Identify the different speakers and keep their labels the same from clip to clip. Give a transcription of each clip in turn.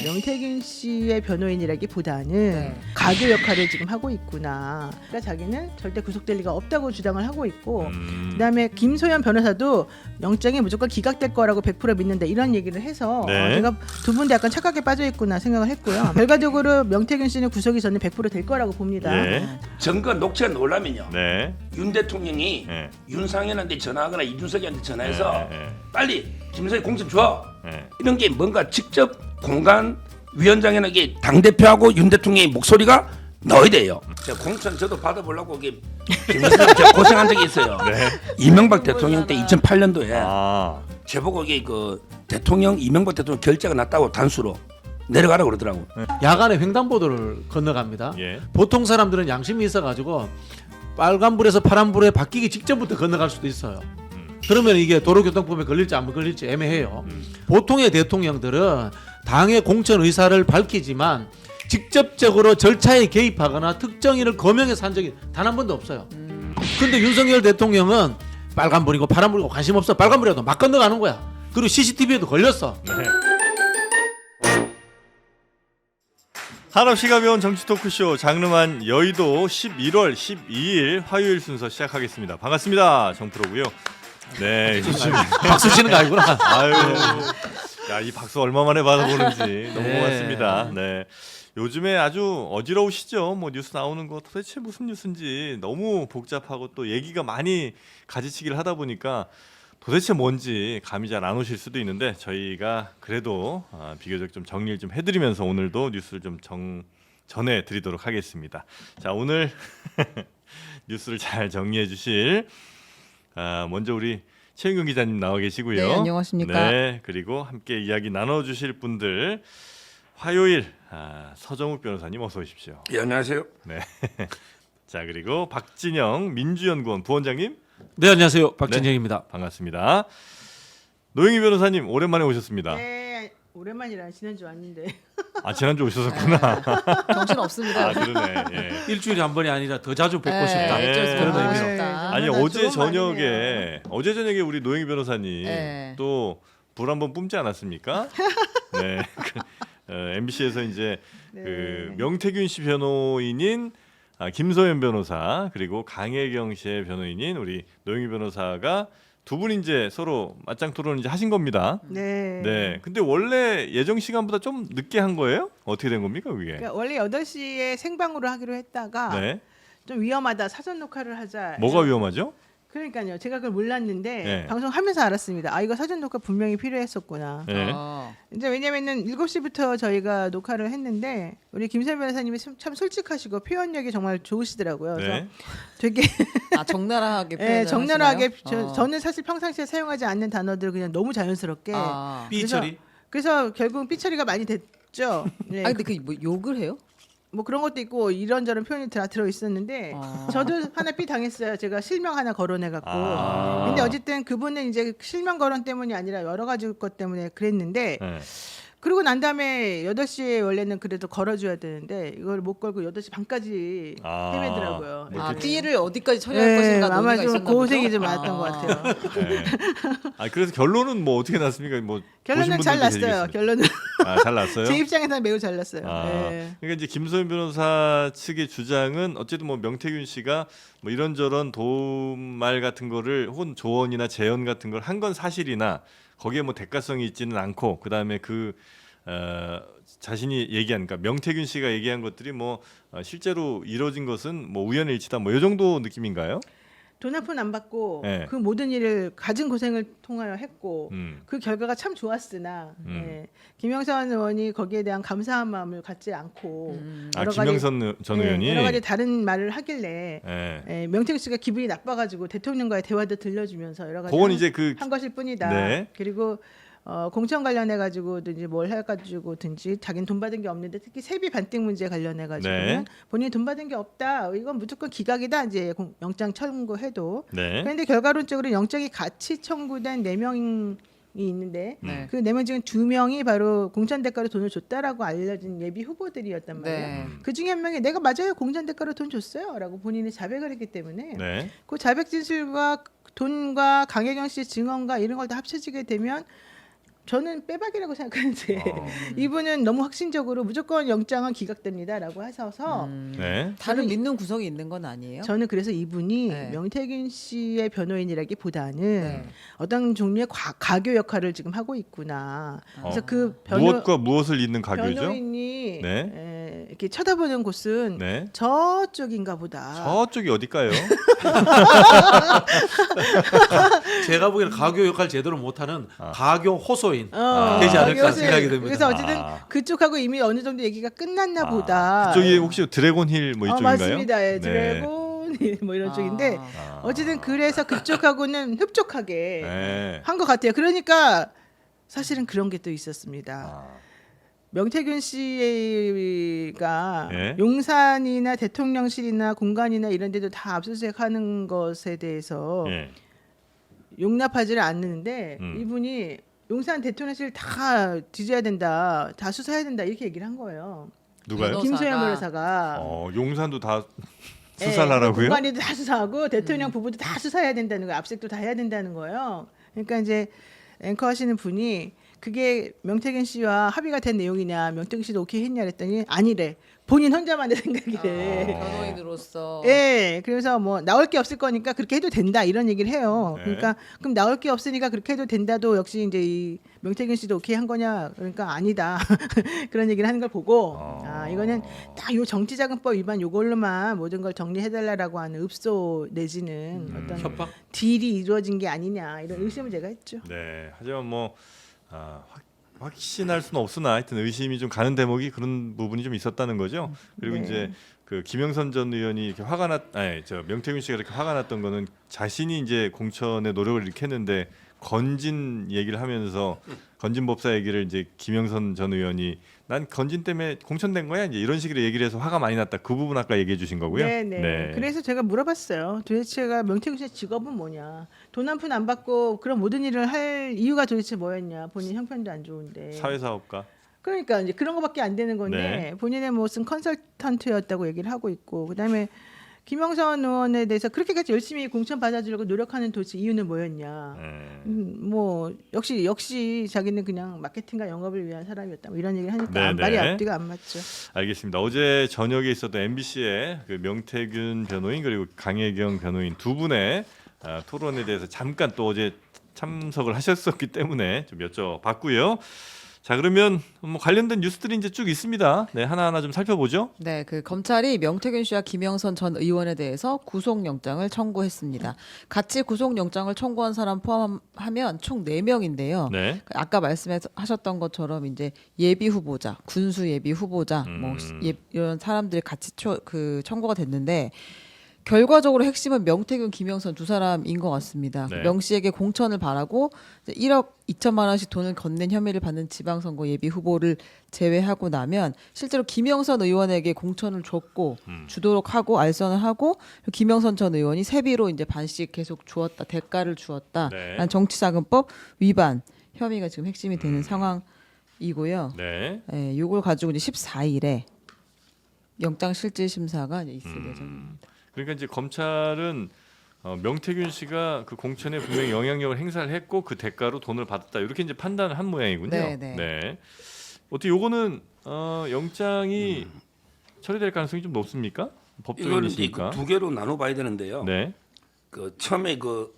Speaker 1: 명태균 씨의 변호인이라기보다는
Speaker 2: 네.
Speaker 1: 가교 역할을 지금 하고 있구나. 그러니까 자기는 절대 구속될 리가 없다고 주장을 하고 있고, 그다음에 김소연 변호사도 영장이 무조건 기각될 거라고 100% 믿는다 이런 얘기를 해서
Speaker 3: 네.
Speaker 1: 제가 두 분 다 약간 착각에 빠져 있구나 생각을 했고요. 결과적으로 명태균 씨는 구속이 저는 100% 될 거라고 봅니다.
Speaker 3: 예.
Speaker 4: 증거 녹취가 나오려면요.
Speaker 3: 네.
Speaker 4: 윤 대통령이
Speaker 3: 네.
Speaker 4: 윤상현한테 전화하거나 이준석이한테 전화해서
Speaker 3: 네.
Speaker 4: 빨리 김석희 공천 줘.
Speaker 3: 네.
Speaker 4: 이런 게 뭔가 직접 공간 위원장에게 당 대표하고 윤 대통령의 목소리가 넣어야 돼요. 제가 공천 저도 받아보려고 이게 제가 고생한 적이 있어요.
Speaker 3: 네.
Speaker 4: 이명박 대통령 때 2008년도에
Speaker 3: 아.
Speaker 4: 제보고 이게 그 대통령 이명박 대통령 결재가 났다고 단수로 내려가라고 그러더라고.
Speaker 5: 야간에 횡단보도를 건너갑니다.
Speaker 3: 예.
Speaker 5: 보통 사람들은 양심이 있어가지고 빨간불에서 파란불에 바뀌기 직전부터 건너갈 수도 있어요. 그러면 이게 도로교통법에 걸릴지 안 걸릴지 애매해요. 보통의 대통령들은 당의 공천 의사를 밝히지만 직접적으로 절차에 개입하거나 특정인을 거명해서 한 적이 단 한 번도 없어요. 근데 윤석열 대통령은 빨간불이고 파란불이고 관심 없어. 빨간불이라도 막 건너가는 거야. 그리고 CCTV에도 걸렸어.
Speaker 3: 네. 한없이가 배운 정치 토크쇼 장르만 여의도 11월 12일 화요일 순서 시작하겠습니다. 반갑습니다. 정프로고요. 네, 요즘
Speaker 5: 박수 치는 거 아니구나.
Speaker 3: 아유, 야, 이 박수 얼마만에 받아보는지 너무
Speaker 5: 네.
Speaker 3: 고맙습니다. 네, 요즘에 아주 어지러우시죠? 뭐 뉴스 나오는 거 도대체 무슨 뉴스인지 너무 복잡하고 또 얘기가 많이 가지치기를 하다 보니까 도대체 뭔지 감이 잘 안 오실 수도 있는데 저희가 그래도 비교적 좀 정리를 좀 해드리면서 오늘도 뉴스를 좀 전해드리도록 하겠습니다. 자, 오늘 뉴스를 잘 정리해 주실 먼저 우리 최윤경 기자님 나와 계시고요.
Speaker 2: 네, 안녕하십니까.
Speaker 3: 네, 그리고 함께 이야기 나눠주실 분들 화요일 서정욱 변호사님 어서 오십시오.
Speaker 4: 예, 안녕하세요.
Speaker 3: 네. 자, 그리고 박진영 민주연구원 부원장님.
Speaker 5: 네, 안녕하세요. 박진영입니다.
Speaker 3: 반갑습니다. 노영희 변호사님 오랜만에 오셨습니다.
Speaker 1: 네, 오랜만이라 지난주 왔는데.
Speaker 3: 아, 지난주 오셨었구나.
Speaker 2: 정신 없습니다.
Speaker 3: 아, 그러네. 예.
Speaker 5: 일주일에 한 번이 아니라 더 자주 뵙고 싶다.
Speaker 3: 네.
Speaker 5: 그런
Speaker 2: 보고
Speaker 5: 의미로.
Speaker 2: 싶다.
Speaker 3: 아니
Speaker 1: 나
Speaker 3: 어제
Speaker 1: 좋은
Speaker 3: 저녁에 우리 노영희 변호사님
Speaker 2: 네.
Speaker 3: 또 불 한번 뿜지 않았습니까? 네. MBC에서 이제
Speaker 1: 네.
Speaker 3: 그 명태균 씨 변호인인 김소연 변호사 그리고 강혜경 씨의 변호인인 우리 노영희 변호사가 두 분 이제 서로 맞짱 토론을 이제 하신 겁니다.
Speaker 1: 네.
Speaker 3: 네. 근데 원래 예정 시간보다 좀 늦게 한 거예요? 어떻게 된 겁니까, 그게?
Speaker 1: 그러니까 원래 8시에 생방으로 하기로 했다가
Speaker 3: 네.
Speaker 1: 좀 위험하다. 사전 녹화를 하자.
Speaker 3: 뭐가 위험하죠?
Speaker 1: 그러니까요. 제가 그걸 몰랐는데
Speaker 3: 네.
Speaker 1: 방송하면서 알았습니다. 아, 이거 사전 녹화 분명히 필요했었구나.
Speaker 3: 네.
Speaker 1: 이제 왜냐면은 7시부터 저희가 녹화를 했는데 우리 김선 변호사님이 참 솔직하시고 표현력이 정말 좋으시더라고요. 그래서
Speaker 3: 네.
Speaker 1: 되게
Speaker 2: 적나라하게 표현을
Speaker 1: 네, 적나라하게
Speaker 2: 하시나요?
Speaker 1: 저는 사실 평상시에 사용하지 않는 단어들을 그냥 너무 자연스럽게
Speaker 5: 삐처리.
Speaker 1: 그래서 결국 삐처리가 많이 됐죠. 네.
Speaker 2: 아니 근데 그 뭐 욕을 해요?
Speaker 1: 뭐 그런 것도 있고 이런저런 표현이 다 들어 있었는데 저도 하나 삐 당했어요. 제가 실명 하나 거론해 갖고. 근데 어쨌든 그분은 이제 실명 거론 때문이 아니라 여러 가지 것 때문에 그랬는데
Speaker 3: 네.
Speaker 1: 그러고 난 다음에 8시에 원래는 그래도 걸어줘야 되는데 이걸 못 걸고 8시 반까지 헤매더라고요.
Speaker 3: 뭐
Speaker 2: 아,
Speaker 3: 이렇게
Speaker 2: 삐를 어디까지 처리할
Speaker 1: 네,
Speaker 2: 것인가
Speaker 1: 아마
Speaker 2: 논의가
Speaker 1: 좀
Speaker 2: 있었나
Speaker 1: 고생이
Speaker 2: 보죠?
Speaker 1: 좀 많았던 것 같아요.
Speaker 3: 네. 아, 그래서 결론은 뭐 어떻게 났습니까? 뭐
Speaker 1: 결론은
Speaker 3: 보신
Speaker 1: 잘
Speaker 3: 분들도
Speaker 1: 났어요.
Speaker 3: 계시겠습니다.
Speaker 1: 결론은
Speaker 3: 잘 났어요.
Speaker 1: 제 입장에서는 매우 잘 났어요.
Speaker 3: 아,
Speaker 1: 네.
Speaker 3: 그러니까 이제 김소연 변호사 측의 주장은 어쨌든 뭐 명태균 씨가 뭐 이런저런 도움말 같은 거를 혹은 조언이나 제언 같은 걸 한 건 사실이나 거기에 뭐 대가성이 있지는 않고 그다음에 자신이 얘기한 그러니까 명태균 씨가 얘기한 것들이 뭐 실제로 이루어진 것은 뭐 우연의 일치다 뭐 이 정도 느낌인가요?
Speaker 1: 돈 한 푼 안 받고
Speaker 3: 네.
Speaker 1: 그 모든 일을 가진 고생을 통하여 했고
Speaker 3: 음.
Speaker 1: 그 결과가 참 좋았으나 김영선 의원이 거기에 대한 감사한 마음을 갖지 않고 여러 가지,
Speaker 3: 김영선 전 의원이
Speaker 1: 여러 가지 다른 말을 하길래
Speaker 3: 네.
Speaker 1: 명태균 씨가 기분이 나빠가지고 대통령과의 대화도 들려주면서 여러 가지
Speaker 3: 그건 이제
Speaker 1: 한 것일 뿐이다.
Speaker 3: 네.
Speaker 1: 그리고 공천 관련해 가지고든지 뭘 해가지고든지 자기는 돈 받은 게 없는데 특히 세비 반띵 문제 관련해 가지고는
Speaker 3: 네.
Speaker 1: 본인이 돈 받은 게 없다. 이건 무조건 기각이다. 이제 영장 청구해도.
Speaker 3: 네.
Speaker 1: 그런데 결과론적으로 영장이 같이 청구된 4명이 있는데
Speaker 2: 네.
Speaker 1: 그 4명 중에 2명이 바로 공천 대가로 돈을 줬다라고 알려진 예비 후보들이었단 말이에요.
Speaker 2: 네.
Speaker 1: 그 중에 한 명이 내가 맞아요. 공천 대가로 돈 줬어요라고 본인이 자백을 했기 때문에
Speaker 3: 네.
Speaker 1: 그 자백 진술과 돈과 강혜경 씨 증언과 이런 걸 다 합쳐지게 되면 저는 빼박이라고 생각하는데 이분은 너무 확신적으로 무조건 영장은 기각됩니다라고 하셔서
Speaker 3: 네.
Speaker 2: 다른 믿는 구석이 있는 건 아니에요?
Speaker 1: 저는 그래서 이분이
Speaker 2: 네.
Speaker 1: 명태균 씨의 변호인이라기보다는
Speaker 2: 네.
Speaker 1: 어떤 종류의 가교 역할을 지금 하고 있구나. 그래서
Speaker 3: 어.
Speaker 1: 그
Speaker 3: 무엇과 무엇을 잇는 가교죠?
Speaker 1: 변호인이
Speaker 3: 네.
Speaker 1: 이렇게 쳐다보는 곳은
Speaker 3: 네.
Speaker 1: 저쪽인가 보다.
Speaker 3: 저쪽이 어딜까요?
Speaker 5: 제가 보기에는 가교 역할 제대로 못하는 가교 호소인
Speaker 1: 어,
Speaker 5: 되지 않을까
Speaker 1: 그것을-
Speaker 5: 생각이 듭니다.
Speaker 1: 그래서 어쨌든
Speaker 3: 아.
Speaker 1: 그쪽하고 이미 어느 정도 얘기가 끝났나 보다.
Speaker 3: 그쪽이 혹시 드래곤힐 뭐 이쪽인가요?
Speaker 1: 맞습니다. 예,
Speaker 3: 네.
Speaker 1: 드래곤 뭐 이런 쪽인데
Speaker 3: 아.
Speaker 1: 어쨌든 그래서 그쪽하고는 흡족하게
Speaker 3: 네.
Speaker 1: 한 것 같아요. 그러니까 사실은 그런 게 또 있었습니다.
Speaker 3: 아.
Speaker 1: 명태균 씨가
Speaker 3: 네.
Speaker 1: 용산이나 대통령실이나 공간이나 이런 데도 다 압수수색하는 것에 대해서
Speaker 3: 예.
Speaker 1: 용납하지를 않는데 이분이 용산 대통령실 다 뒤져야 된다, 다 수사해야 된다 이렇게 얘기를 한 거예요.
Speaker 3: 누가요?
Speaker 2: 변호사가.
Speaker 1: 김소연 변호사가
Speaker 3: 용산도 다
Speaker 1: 예,
Speaker 3: 수사를 하라고요?
Speaker 1: 공간에도 다 수사하고 대통령 부부도 다 수사해야 된다는 거예요. 압색도 다 해야 된다는 거예요. 그러니까 이제 앵커 하시는 분이 그게 명태균 씨와 합의가 된 내용이냐, 명태균 씨도 오케이 했냐 그랬더니 아니래. 본인 혼자만의 생각이래.
Speaker 2: 변호인으로서
Speaker 1: 예, 그래서 뭐 나올 게 없을 거니까 그렇게 해도 된다 이런 얘기를 해요.
Speaker 3: 네.
Speaker 1: 그러니까 그럼 나올 게 없으니까 그렇게 해도 된다도 역시 이제 이 명태균 씨도 오케이 한 거냐 그러니까 아니다 그런 얘기를 하는 걸 보고 아 이거는 딱 요 정치자금법 위반 요걸로만 모든 걸 정리해달라고 하는 읍소 내지는 어떤
Speaker 5: 협박?
Speaker 1: 딜이 이루어진 게 아니냐 이런 의심을 제가 했죠.
Speaker 3: 네. 하지만 뭐 확신할 수는 없으나 하여튼 의심이 좀 가는 대목이 그런 부분이 좀 있었다는 거죠. 그리고
Speaker 1: 네.
Speaker 3: 이제 그 김영선 전 의원이 이렇게 명태균 씨가 이렇게 화가 났던 거는 자신이 이제 공천에 노력을 이렇게 했는데 건진 얘기를 하면서 건진 법사 얘기를 이제 김영선 전 의원이 난 건진 때문에 공천된 거야 이제 이런 식으로 얘기를 해서 화가 많이 났다. 그 부분 아까 얘기해 주신 거고요.
Speaker 1: 네. 그래서 제가 물어봤어요. 도대체가 명태균 씨의 직업은 뭐냐? 돈 한 푼 안 받고 그런 모든 일을 할 이유가 도대체 뭐였냐? 본인 형편도 안 좋은데.
Speaker 3: 사회사업가.
Speaker 1: 그러니까 이제 그런 거밖에 안 되는 건데
Speaker 3: 네.
Speaker 1: 본인의 무슨 컨설턴트였다고 얘기를 하고 있고 그다음에 김영선 의원에 대해서 그렇게까지 열심히 공천 받아주려고 노력하는 도대체 이유는 뭐였냐? 뭐 역시 자기는 그냥 마케팅과 영업을 위한 사람이었다. 뭐 이런 얘기를 하니까
Speaker 3: 네,
Speaker 1: 말이
Speaker 3: 네.
Speaker 1: 앞뒤가 안 맞죠.
Speaker 3: 알겠습니다. 어제 저녁에 있었던 MBC의 그 명태균 변호인 그리고 강혜경 변호인 두 분의 토론에 대해서 잠깐 또 어제 참석을 하셨었기 때문에 좀 여쭤봤고요. 자 그러면 뭐 관련된 뉴스들이 이제 쭉 있습니다. 네 하나하나 좀 살펴보죠.
Speaker 2: 네, 그 검찰이 명태균 씨와 김영선 전 의원에 대해서 구속영장을 청구했습니다. 같이 구속영장을 청구한 사람 포함하면 총 4명인데요.
Speaker 3: 네.
Speaker 2: 아까 말씀하셨던 것처럼 이제 예비 후보자, 군수 예비 후보자, 뭐 이런 사람들이 같이 청구가 됐는데 결과적으로 핵심은 명태균, 김영선 두 사람인 것 같습니다.
Speaker 3: 네.
Speaker 2: 명 씨에게 공천을 바라고 이제 1억 2천만 원씩 돈을 건넨 혐의를 받는 지방선거 예비 후보를 제외하고 나면 실제로 김영선 의원에게 공천을 줬고 주도록 하고 알선을 하고 김영선 전 의원이 세비로 이제 반씩 계속 주었다, 대가를 주었다.
Speaker 3: 네.
Speaker 2: 라는 정치자금법 위반 혐의가 지금 핵심이 되는 상황이고요.
Speaker 3: 네.
Speaker 2: 예, 요걸 가지고 이제 14일에 영장 실질 심사가 이제 있을 예정입니다.
Speaker 3: 그러니까 이제 검찰은 명태균 씨가 그 공천에 분명히 영향력을 행사를 했고 그 대가로 돈을 받았다 이렇게 이제 판단을 한 모양이군요.
Speaker 2: 네, 네.
Speaker 3: 어떻게 요거는 영장이 처리될 가능성이 좀 높습니까?
Speaker 4: 이걸 이제
Speaker 3: 법조인이시니까.
Speaker 4: 두 개로 나눠봐야 되는데요.
Speaker 3: 네.
Speaker 4: 그 처음에 그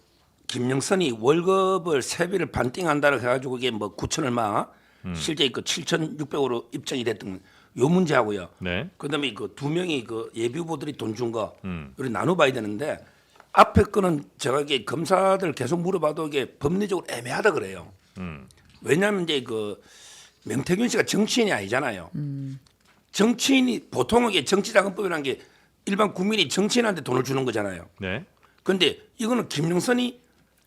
Speaker 4: 김영선이 월급을 세배를 반띵한다고 해가지고 이게 뭐 9천 얼마 실제 그 7,600으로 입증이 됐던 요 문제하고요.
Speaker 3: 네.
Speaker 4: 그다음에 그 두 명이 그 예비 후보들이 돈 준 거 우리 나눠봐야 되는데 앞에 거는 제가 이게 검사들 계속 물어봐도 이게 법리적으로 애매하다 그래요. 왜냐하면 이제 그 명태균 씨가 정치인이 아니잖아요. 정치인이 보통 이게 정치자금법이라는 게 일반 국민이 정치인한테 돈을 주는 거잖아요.
Speaker 3: 네.
Speaker 4: 그런데 이거는 김영선이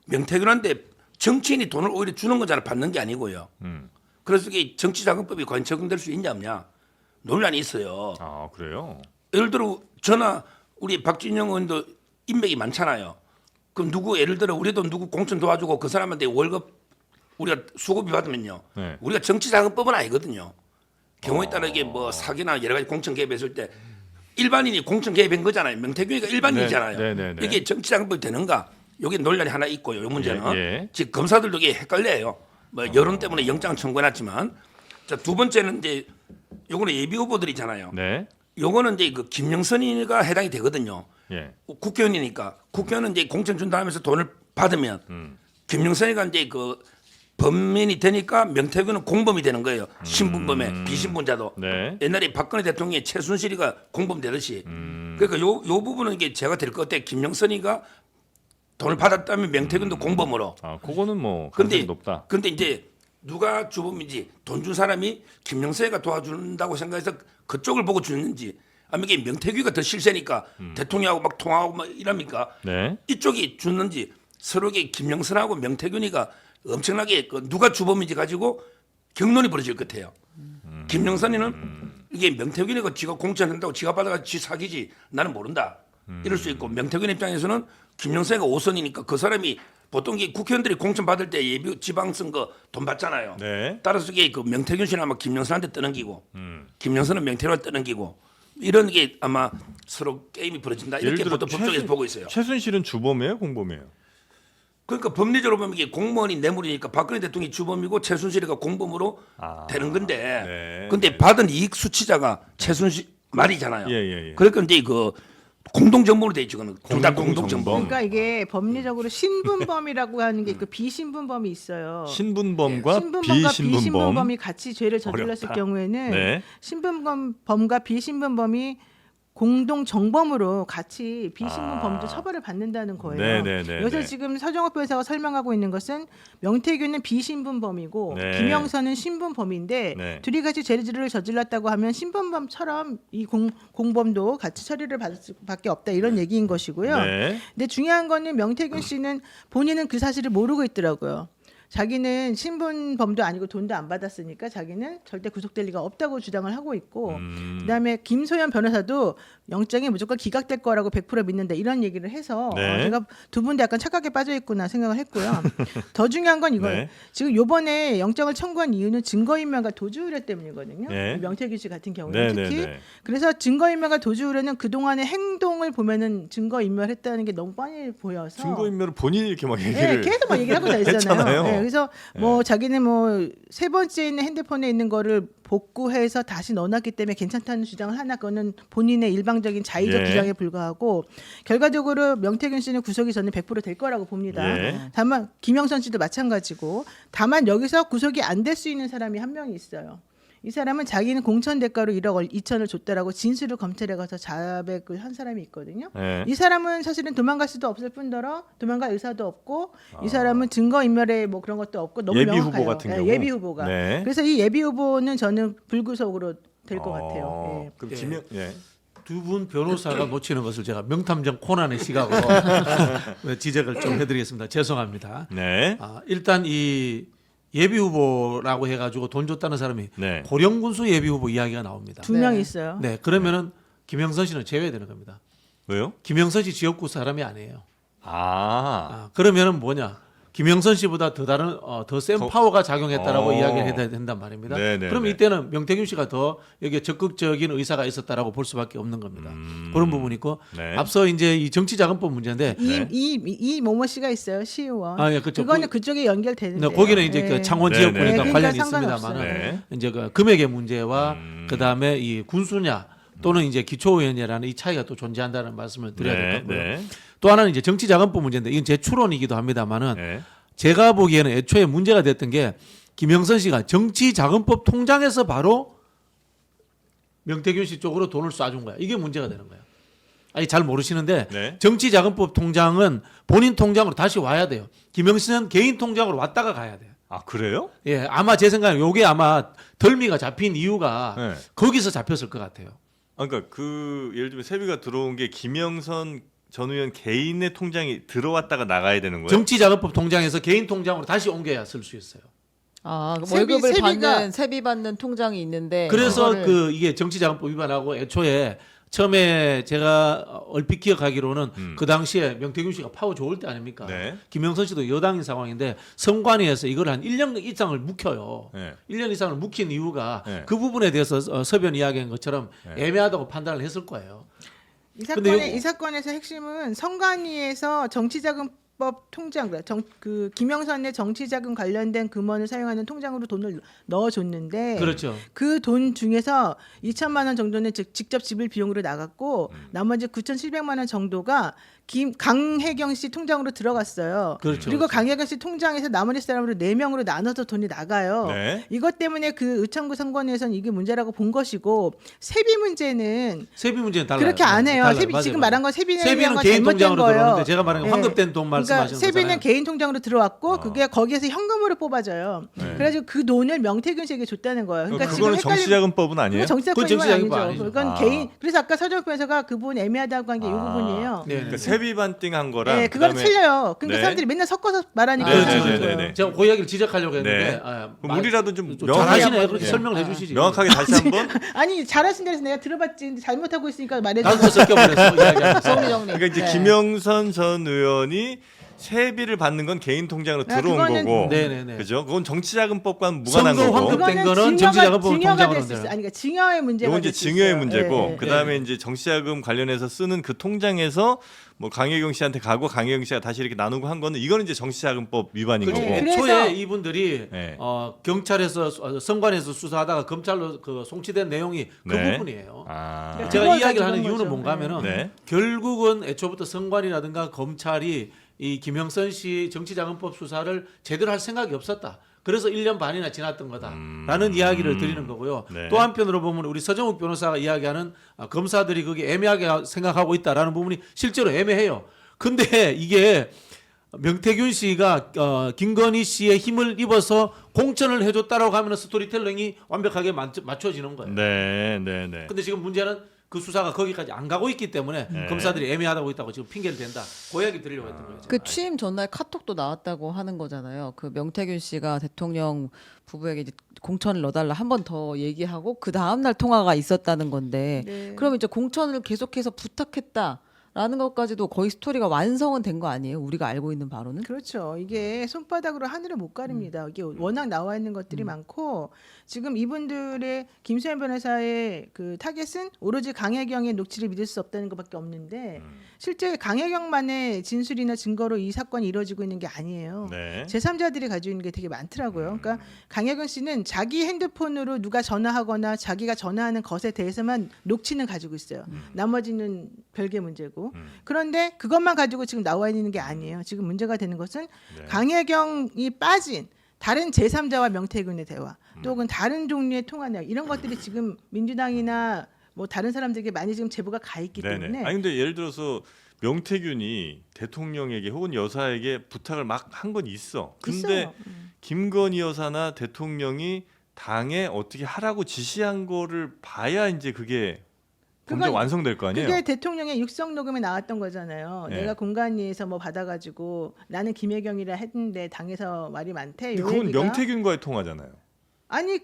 Speaker 4: 명태균한테 정치인이 돈을 오히려 주는 거잖아, 받는 게 아니고요. 그래서 이게 정치자금법이 과연 적용될 수 있냐 없냐 논란이 있어요.
Speaker 3: 아 그래요.
Speaker 4: 예를 들어 저나 우리 박진영 의원도 인맥이 많잖아요. 그럼 누구 예를 들어 우리도 누구 공천 도와주고 그 사람한테 월급 우리가 수고비 받으면요.
Speaker 3: 네.
Speaker 4: 우리가 정치자금법은 아니거든요. 경우에 따라 이게 뭐 사기나 여러 가지 공천 개입했을 때 일반인이 공천 개입한 거잖아요. 명태균이가 일반인이잖아요.
Speaker 3: 네.
Speaker 4: 이게 정치자금법이 되는가? 여기 논란이 하나 있고요. 이 문제는
Speaker 3: 예.
Speaker 4: 지금 검사들도 이게 헷갈려요. 뭐 여론 때문에 영장 청구해놨지만 자, 두 번째는 이제 요거는 예비 후보들이잖아요.
Speaker 3: 네.
Speaker 4: 요거는 이제 그 김영선이가 해당이 되거든요.
Speaker 3: 예.
Speaker 4: 국회의원이니까 국회의원은 이제 공천 준다 하면서 돈을 받으면 김영선이가 이제 그 범인이 되니까 명태균은 공범이 되는 거예요. 신분범에 비신분자도.
Speaker 3: 네.
Speaker 4: 옛날에 박근혜 대통령의 최순실이가 공범되듯이. 그러니까 요 부분은 이게 제가 될 것 같아. 김영선이가 돈을 받았다면 명태균도 공범으로.
Speaker 3: 아, 그거는 뭐
Speaker 4: 근데
Speaker 3: 가능성이 높다.
Speaker 4: 근데 이제 누가 주범인지 돈 준 사람이 김영선이가 도와준다고 생각해서 그쪽을 보고 주는지 아니면 이게 명태균이가 더 실세니까 대통령하고 막 통화하고 막 이랍니까?
Speaker 3: 네.
Speaker 4: 이쪽이 줬는지 서로 게 김영선하고 명태균이가 엄청나게 그 누가 주범인지 가지고 경론이 벌어질 것 같아요. 김영선이는 이게 명태균이가 지가 공천한다고 지가 받아가 지 사기지 나는 모른다 이럴 수 있고 명태균 입장에서는 김영선이가 5선이니까 그 사람이 보통 이 국회의원들이 공천 받을 때 예비 지방선거 돈 받잖아요.
Speaker 3: 네.
Speaker 4: 따라서 이게 그 명태균 씨는 아마 김영선한테 떠넘기고 김영선은 명태균한테 떠넘기고 이런 게 아마 서로 게임이 벌어진다 이렇게 보통 법조계에서 보고 있어요.
Speaker 3: 최순실은 주범이에요, 공범이에요?
Speaker 4: 그러니까 법리적으로 보면 이게 공무원이 뇌물이니까 박근혜 대통령이 주범이고 최순실이가 공범으로 되는 건데
Speaker 3: 네.
Speaker 4: 근데 받은 이익 수치자가 최순실 말이잖아요.
Speaker 3: 예.
Speaker 4: 그러니까 이제 그 공동정범으로 돼 있죠. 둘다
Speaker 3: 공동정범.
Speaker 4: 공동정범.
Speaker 1: 그러니까 이게 법리적으로 신분범이라고 하는 게 있고 비신분범이 있어요.
Speaker 3: 신분범과
Speaker 1: 신분범과
Speaker 3: 비신분범.
Speaker 1: 비신분범이 같이 죄를 저질렀을
Speaker 3: 어렵다.
Speaker 1: 경우에는
Speaker 3: 네.
Speaker 1: 신분범과 비신분범이 공동 정범으로 같이 비신분범도 처벌을 받는다는 거예요.
Speaker 3: 네네네.
Speaker 1: 여기서 지금 서정호 변호사가 설명하고 있는 것은 명태균은 비신분범이고
Speaker 3: 네.
Speaker 1: 김영선은 신분범인데
Speaker 3: 네.
Speaker 1: 둘이 같이 죄를 저질렀다고 하면 신분범처럼 이 공범도 같이 처리를 받을 수밖에 없다 이런 얘기인 것이고요.
Speaker 3: 네.
Speaker 1: 근데 중요한 거는 명태균 씨는 본인은 그 사실을 모르고 있더라고요. 자기는 신분범도 아니고 돈도 안 받았으니까 자기는 절대 구속될 리가 없다고 주장을 하고 있고 그다음에 김소연 변호사도 영장이 무조건 기각될 거라고 100% 믿는다 이런 얘기를 해서
Speaker 3: 네.
Speaker 1: 제가 두 분 다 약간 착각에 빠져 있구나 생각을 했고요. 더 중요한 건 이거예요.
Speaker 3: 네.
Speaker 1: 지금 요번에 영장을 청구한 이유는 증거인멸과 도주우려 때문이거든요.
Speaker 3: 네.
Speaker 1: 명태균 씨 같은 경우는
Speaker 3: 네,
Speaker 1: 특히
Speaker 3: 네, 네.
Speaker 1: 그래서 증거인멸과 도주우려는 그동안의 행동을 보면은 증거인멸했다는 게 너무 뻔히 보여서
Speaker 3: 증거인멸을 본인이 이렇게 막
Speaker 1: 네,
Speaker 3: 얘기를
Speaker 1: 계속 막 얘기를 하고 다니잖아요.
Speaker 3: 했잖아요.
Speaker 1: 네, 그래서 뭐 자기는 뭐 세 번째 있는 핸드폰에 있는 거를 복구해서 다시 넣어놨기 때문에 괜찮다는 주장을 하나 그거는 본인의 일방적인 자의적
Speaker 3: 예.
Speaker 1: 주장에 불과하고 결과적으로 명태균 씨는 구속이 저는 100%될 거라고 봅니다.
Speaker 3: 예.
Speaker 1: 다만 김영선 씨도 마찬가지고 다만 여기서 구속이 안 될 수 있는 사람이 한 명이 있어요. 이 사람은 자기는 공천 대가로 1억 2천을 줬다라고 진술을 검찰에 가서 자백을 한 사람이 있거든요.
Speaker 3: 네.
Speaker 1: 이 사람은 사실은 도망갈 수도 없을 뿐더러 도망갈 의사도 없고 이 사람은 증거인멸에 뭐 그런 것도 없고 너무
Speaker 3: 예비
Speaker 1: 명확해요.
Speaker 3: 후보 같은
Speaker 1: 예,
Speaker 3: 경우?
Speaker 1: 예비 후보가.
Speaker 3: 네.
Speaker 1: 그래서 이 예비 후보는 저는 불구속으로 될 것 같아요. 예.
Speaker 3: 그럼
Speaker 5: 예.
Speaker 3: 김영 예.
Speaker 5: 두 분 변호사가 놓치는 것을 제가 명탐정 코난의 시각으로 지적을 좀 해드리겠습니다. 죄송합니다.
Speaker 3: 네.
Speaker 5: 일단 이 예비 후보라고 해가지고 돈 줬다는 사람이
Speaker 3: 네.
Speaker 5: 고령군수 예비 후보 이야기가 나옵니다.
Speaker 1: 두 명 있어요.
Speaker 5: 네, 그러면은 김영선 씨는 제외되는 겁니다.
Speaker 3: 왜요?
Speaker 5: 김영선 씨 지역구 사람이 아니에요.
Speaker 3: 아.
Speaker 5: 그러면은 뭐냐? 김영선 씨보다 더 다른 더 센 파워가 작용했다라고 이야기를 해야 된단 말입니다.
Speaker 3: 네네네.
Speaker 5: 그럼 이때는 명태균 씨가 더 여기에 적극적인 의사가 있었다라고 볼 수밖에 없는 겁니다. 그런 부분이 있고
Speaker 3: 네.
Speaker 5: 앞서 이제 이 정치자금법 문제인데
Speaker 1: 이 모모 씨가 있어요. 시의원.
Speaker 5: 아, 예, 그렇죠.
Speaker 1: 그거는 그쪽에 연결되는데.
Speaker 5: 네, 거기는 이제 그 창원 지역
Speaker 3: 네,
Speaker 5: 보니까
Speaker 3: 네.
Speaker 5: 관련이
Speaker 1: 그러니까
Speaker 5: 있습니다만
Speaker 1: 상관없어요.
Speaker 3: 네.
Speaker 5: 이제 그 금액의 문제와 그 다음에 이 군수냐 또는 이제 기초의원이라는 이 차이가 또 존재한다는 말씀을 드려야 될 것 같고요.
Speaker 3: 네.
Speaker 5: 또 하나는 이제 정치자금법 문제인데 이건 제 추론이기도 합니다만은
Speaker 3: 네.
Speaker 5: 제가 보기에는 애초에 문제가 됐던 게 김영선 씨가 정치자금법 통장에서 바로 명태균 씨 쪽으로 돈을 쏴준 거야. 이게 문제가 되는 거야. 아니 잘 모르시는데
Speaker 3: 네.
Speaker 5: 정치자금법 통장은 본인 통장으로 다시 와야 돼요. 김영선 개인 통장으로 왔다가 가야 돼요.
Speaker 3: 아, 그래요?
Speaker 5: 예, 아마 제 생각에 요게 아마 덜미가 잡힌 이유가
Speaker 3: 네.
Speaker 5: 거기서 잡혔을 것 같아요.
Speaker 3: 아, 그러니까 그 예를 들면 세비가 들어온 게 김영선 전 의원 개인의 통장이 들어왔다가 나가야 되는 거예요?
Speaker 5: 정치자금법 통장에서 개인 통장으로 다시 옮겨야 쓸 수 있어요.
Speaker 2: 아,
Speaker 1: 세비-
Speaker 2: 월급을
Speaker 1: 세비가-
Speaker 2: 받는 세비 받는 통장이 있는데
Speaker 5: 그래서
Speaker 2: 그거를-
Speaker 5: 그 이게 정치자금법 위반하고 애초에 처음에 제가 얼핏 기억하기로는 그 당시에 명태균 씨가 파워 좋을 때 아닙니까?
Speaker 3: 네.
Speaker 5: 김영선 씨도 여당인 상황인데 선관위에서 이걸 한 1년 이상을 묵혀요.
Speaker 3: 네.
Speaker 5: 1년 이상을 묵힌 이유가
Speaker 3: 네.
Speaker 5: 그 부분에 대해서 서변 이야기한 것처럼
Speaker 3: 네.
Speaker 5: 애매하다고 판단을 했을 거예요.
Speaker 1: 이
Speaker 5: 근데
Speaker 1: 사건의 이 사건에서 핵심은 선관위에서 정치자금 정치자금법 통장, 그 김영선의 정치자금 관련된 금원을 사용하는 통장으로 돈을 넣어줬는데
Speaker 5: 그렇죠.
Speaker 1: 그 돈 중에서 2천만 원 정도는 직접 지불 비용으로 나갔고 나머지 9,700만 원 정도가 강혜경 씨 통장으로 들어갔어요.
Speaker 5: 그렇죠.
Speaker 1: 그리고 강혜경 씨 통장에서 나머지 사람으로 4명으로 나눠서 돈이 나가요.
Speaker 3: 네.
Speaker 1: 이것 때문에 그 의창구 선관위에서는 이게 문제라고 본 것이고 세비 문제는
Speaker 5: 달라요.
Speaker 1: 그렇게 안 해요.
Speaker 5: 달라요.
Speaker 1: 세비
Speaker 5: 맞아요.
Speaker 1: 지금 말한 건 세비는
Speaker 5: 개인
Speaker 1: 잘못된
Speaker 5: 통장으로
Speaker 1: 거예요.
Speaker 5: 들어오는데 제가 말한 건
Speaker 1: 네.
Speaker 5: 환급된 돈
Speaker 1: 그러니까
Speaker 5: 말씀하시는
Speaker 1: 세비는
Speaker 5: 거잖아요.
Speaker 1: 개인 통장으로 들어왔고 그게 거기에서 현금으로 뽑아져요.
Speaker 3: 네.
Speaker 1: 그래가지고 그 돈을 명태균 씨에게 줬다는 거예요. 그러니까 지금
Speaker 3: 그거는 정치자금법은 아니에요?
Speaker 1: 그건
Speaker 5: 그건
Speaker 1: 정치자금법은
Speaker 5: 정치자금법
Speaker 1: 아니죠.
Speaker 5: 아니죠.
Speaker 1: 그건
Speaker 3: 아.
Speaker 1: 개인. 그래서 아까 서정 변호사가 그 부분 애매하다고 한 게 이
Speaker 3: 아.
Speaker 1: 부분이에요.
Speaker 5: 네.
Speaker 3: 그러니까 세비 반띵한 거랑
Speaker 1: 네, 그거는
Speaker 3: 그다음에-
Speaker 1: 틀려요. 그러니까
Speaker 3: 네.
Speaker 1: 사람들이 맨날 섞어서 말하니까
Speaker 3: 네,
Speaker 1: 이상한
Speaker 3: 네,
Speaker 1: 거예요.
Speaker 3: 네, 네.
Speaker 5: 제가 그 이야기를 지적하려고 했는데
Speaker 3: 네.
Speaker 5: 아,
Speaker 3: 그럼 우리라도 좀
Speaker 5: 잘하시네.
Speaker 3: 명확하게-
Speaker 5: 그렇게
Speaker 3: 네.
Speaker 5: 설명을 해주시지.
Speaker 3: 명확하게 다시 한번.
Speaker 1: 아니 잘하신 데서 내가 들어봤지 근데 잘못하고 있으니까 말해줘.
Speaker 5: 나도 섞여버렸어. 이야기하면서.
Speaker 2: 정리.
Speaker 3: 그러니까 이제
Speaker 1: 네.
Speaker 3: 김영선 전 의원이 세비를 받는 건 개인 통장으로
Speaker 1: 네,
Speaker 3: 들어온
Speaker 1: 그거는-
Speaker 3: 거고,
Speaker 5: 네네네.
Speaker 3: 그죠? 그건 정치자금법과는 무관한
Speaker 5: 선거
Speaker 3: 거고.
Speaker 5: 환급- 된 거는
Speaker 1: 증여가
Speaker 5: 정치자금법
Speaker 1: 증여가
Speaker 5: 통장으로
Speaker 1: 될 수 있어요. 아니 그러니까 증여의 문제가
Speaker 3: 이건 이제
Speaker 1: 될 수
Speaker 3: 증여의
Speaker 1: 있어요.
Speaker 3: 문제고,
Speaker 1: 예, 예.
Speaker 3: 그다음에 이제 정치자금 관련해서 쓰는 그 통장에서 뭐 강혜경 씨한테 가고 강혜경 씨가 다시 이렇게 나누고 한 거는 이거는 이제 정치자금법 위반인
Speaker 5: 그렇죠.
Speaker 3: 거고.
Speaker 1: 그래서-
Speaker 5: 애초에 이분들이
Speaker 3: 네.
Speaker 5: 경찰에서 선관에서 수사하다가 검찰로 그 송치된 내용이 그
Speaker 3: 네.
Speaker 5: 부분이에요.
Speaker 3: 아.
Speaker 5: 제가
Speaker 1: 그걸
Speaker 5: 이 이야기를
Speaker 1: 가지고
Speaker 5: 하는
Speaker 1: 한
Speaker 5: 이유는
Speaker 1: 거죠.
Speaker 5: 뭔가 하면은
Speaker 3: 네.
Speaker 5: 결국은 애초부터 선관이라든가 검찰이 이 김영선 씨 정치자금법 수사를 제대로 할 생각이 없었다. 그래서 1년 반이나 지났던 거다라는 이야기를 드리는 거고요.
Speaker 3: 네.
Speaker 5: 또 한편으로 보면 우리 서정욱 변호사가 이야기하는 검사들이 그게 애매하게 생각하고 있다라는 부분이 실제로 애매해요. 근데 이게 명태균 씨가 김건희 씨의 힘을 입어서 공천을 해줬다라고 하면 스토리텔링이 완벽하게 맞춰지는 거예요.
Speaker 3: 네, 네, 네.
Speaker 5: 근데 지금 문제는 그 수사가 거기까지 안 가고 있기 때문에
Speaker 3: 네.
Speaker 5: 검사들이 애매하다고 있다고 지금 핑계를 댄다. 그 이야기 드리려고 했던 거예요.
Speaker 2: 그 취임 전날 카톡도 나왔다고 하는 거잖아요. 그 명태균 씨가 대통령 부부에게 이제 공천을 넣어달라 한 번 더 얘기하고 그 다음 날 통화가 있었다는 건데
Speaker 1: 네.
Speaker 2: 그럼 이제 공천을 계속해서 부탁했다라는 것까지도 거의 스토리가 완성은 된 거 아니에요? 우리가 알고 있는 바로는?
Speaker 1: 그렇죠. 이게 손바닥으로 하늘을 못 가립니다. 이게 워낙 나와 있는 것들이 많고 지금 이분들의 김수현 변호사의 그 타겟은 오로지 강혜경의 녹취를 믿을 수 없다는 것밖에 없는데 실제 강혜경만의 진술이나 증거로 이 사건이 이루어지고 있는 게 아니에요.
Speaker 3: 네.
Speaker 1: 제3자들이 가지고 있는 게 되게 많더라고요. 그러니까 강혜경 씨는 자기 핸드폰으로 누가 전화하거나 자기가 전화하는 것에 대해서만 녹취는 가지고 있어요. 나머지는 별개 문제고. 그런데 그것만 가지고 지금 나와 있는 게 아니에요. 지금 문제가 되는 것은
Speaker 3: 네.
Speaker 1: 강혜경이 빠진 다른 제3자와 명태균의 대화, 또 혹은 다른 종류의 통화 내용 이런 것들이 지금 민주당이나 뭐 다른 사람들에게 많이 지금 제보가 가 있기
Speaker 3: 네네.
Speaker 1: 때문에
Speaker 3: 아니 근데 예를 들어서 명태균이 대통령에게 혹은 여사에게 부탁을 막 한 건 있어. 근데
Speaker 1: 있어요.
Speaker 3: 김건희 여사나 대통령이 당에 어떻게 하라고 지시한 거를 봐야 이제 그게 범죄
Speaker 1: 그건-
Speaker 3: 완성될 거 아니에요.
Speaker 1: 그게 대통령의 육성 녹음에 나왔던 거잖아요.
Speaker 3: 네.
Speaker 1: 내가 공관위에서 뭐 받아가지고 나는 김혜경이라 했는데 당에서 말이 많대.
Speaker 3: 근데
Speaker 1: 요
Speaker 3: 그건
Speaker 1: 얘기가.
Speaker 3: 명태균과의 통화잖아요.
Speaker 1: 아니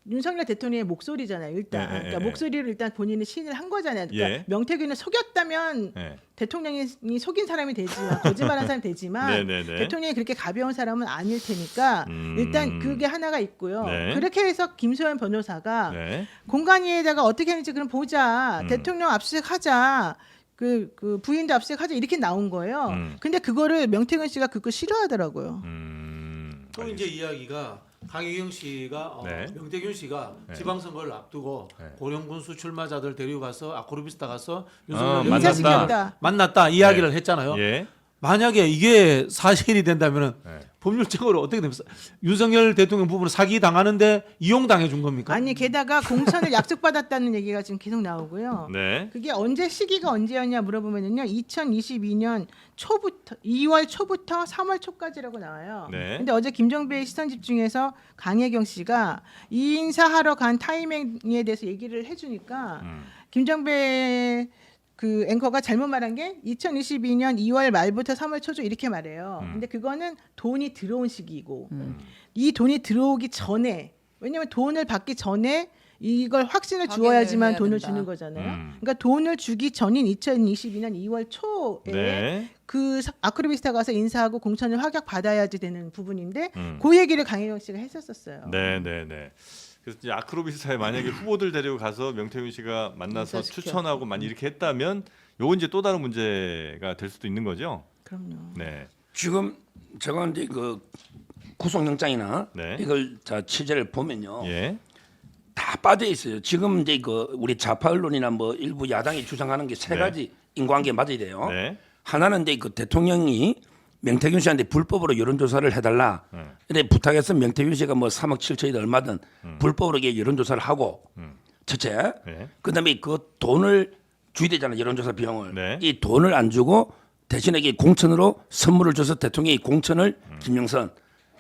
Speaker 1: 윤석열 대통령의 목소리잖아요. 일단
Speaker 3: 네, 네,
Speaker 1: 그러니까
Speaker 3: 네.
Speaker 1: 목소리를 일단 본인이 시인을 한 거잖아요. 그러니까
Speaker 3: 예.
Speaker 1: 명태균을 속였다면
Speaker 3: 네.
Speaker 1: 대통령이 속인 사람이 되지만 거짓말한 사람이 되지만
Speaker 3: 네, 네, 네.
Speaker 1: 대통령이 그렇게 가벼운 사람은 아닐 테니까 일단 그게 하나가 있고요.
Speaker 3: 네.
Speaker 1: 그렇게 해서 김소연 변호사가
Speaker 3: 네.
Speaker 1: 공관위에다가 어떻게 했는지 그럼 보자. 대통령 압수수색하자. 그 부인도 압수수색하자 이렇게 나온 거예요. 근데 그거를 명태균 씨가 그거 싫어하더라고요.
Speaker 5: 또 이제 이야기가 강혜경 씨가
Speaker 3: 네.
Speaker 5: 명태균 씨가
Speaker 3: 네.
Speaker 5: 지방선거를 앞두고
Speaker 3: 네.
Speaker 5: 고령군수 출마자들 데리고 가서 아크로비스타 가서
Speaker 3: 만났다.
Speaker 1: 인사시켰다.
Speaker 5: 만났다 이야기를 했잖아요.
Speaker 3: 예.
Speaker 5: 만약에 이게 사실이 된다면은
Speaker 3: 네.
Speaker 5: 법률적으로 어떻게 됩니까? 윤석열 대통령 부부는 사기 당하는데 이용 당해 준 겁니까?
Speaker 1: 아니 게다가 공천을 약속받았다는 얘기가 지금 계속 나오고요.
Speaker 3: 네.
Speaker 1: 그게 언제 시기가 언제였냐 물어보면요. 2022년 초부터 2월 초부터 3월 초까지라고 나와요.
Speaker 3: 네.
Speaker 1: 근데 어제 김정배의 시선 집중에서 강혜경 씨가 이 인사하러 간 타이밍에 대해서 얘기를 해주니까 김정배 그 앵커가 잘못 말한 게 2022년 2월 말부터 3월 초죠 이렇게 말해요. 근데 그거는 돈이 들어온 시기이고 이 돈이 들어오기 전에 왜냐하면 돈을 받기 전에 이걸 확신을
Speaker 2: 확인을
Speaker 1: 주어야지만
Speaker 2: 해야
Speaker 1: 돈을
Speaker 2: 된다.
Speaker 1: 주는 거잖아요. 그러니까 돈을 주기 전인 2022년 2월 초에
Speaker 3: 네.
Speaker 1: 그 아크로비스타 가서 인사하고 공천을 확약 받아야지 되는 부분인데
Speaker 3: 음.
Speaker 1: 그 얘기를 강혜경 씨가 했었었어요.
Speaker 3: 네, 네, 네. 그래서 이제 아크로비스타에 만약에 후보들 데리고 가서 명태균 씨가 만나서
Speaker 1: 인사시켜.
Speaker 3: 추천하고 많이 이렇게 했다면 요건 이제 또 다른 문제가 될 수도 있는 거죠.
Speaker 1: 그럼요.
Speaker 3: 네.
Speaker 4: 지금 제가 이제 그 구속영장이나
Speaker 3: 네.
Speaker 4: 이걸 취재를 보면요.
Speaker 3: 예.
Speaker 4: 다 빠져 있어요. 지금 이제 그 우리 좌파 언론이나 뭐 일부 야당이 주장하는 게 세
Speaker 3: 네.
Speaker 4: 가지 인과관계 맞아야 돼요.
Speaker 3: 네.
Speaker 4: 하나는 이제 그 대통령이 명태균 씨한테 불법으로 여론조사를 해달라. 이래 부탁해서 명태균 씨가 뭐 3억 7천이든 얼마든 불법으로 이게 여론조사를 하고 첫째.
Speaker 3: 네.
Speaker 4: 그다음에 그 돈을 줘야 되잖아 여론조사 비용을.
Speaker 3: 네.
Speaker 4: 이 돈을 안 주고 대신에 이게 공천으로 선물을 줘서 대통령이 공천을 김영선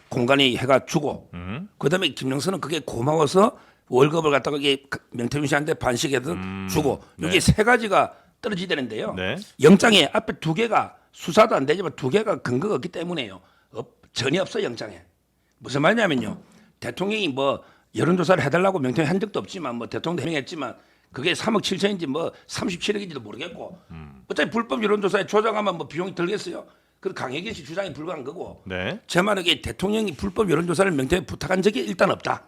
Speaker 4: 공간이 해가 주고. 그다음에 김영선은 그게 고마워서 월급을 갖다가 이게 명태균 씨한테 반씩해서 주고.
Speaker 3: 네.
Speaker 4: 이게 세 가지가 떨어지야 되는데요.
Speaker 3: 네.
Speaker 4: 영장에 앞에 두 개가 수사도 안 되지만 두 개가 근거가 없기 때문에요. 전혀 없어 영장에. 무슨 말이냐면요. 대통령이 뭐 여론조사를 해달라고 명태균이 한 적도 없지만 뭐 대통령도 해명했지만 그게 3억 7천인지 뭐 37억인지도 모르겠고 어차피 불법 여론조사에 조작하면 뭐 비용이 들겠어요. 그 강혜경 씨 주장이 불과한 거고
Speaker 3: 네.
Speaker 4: 제 말은 이게 대통령이 불법 여론조사를 명태균에 부탁한 적이 일단 없다.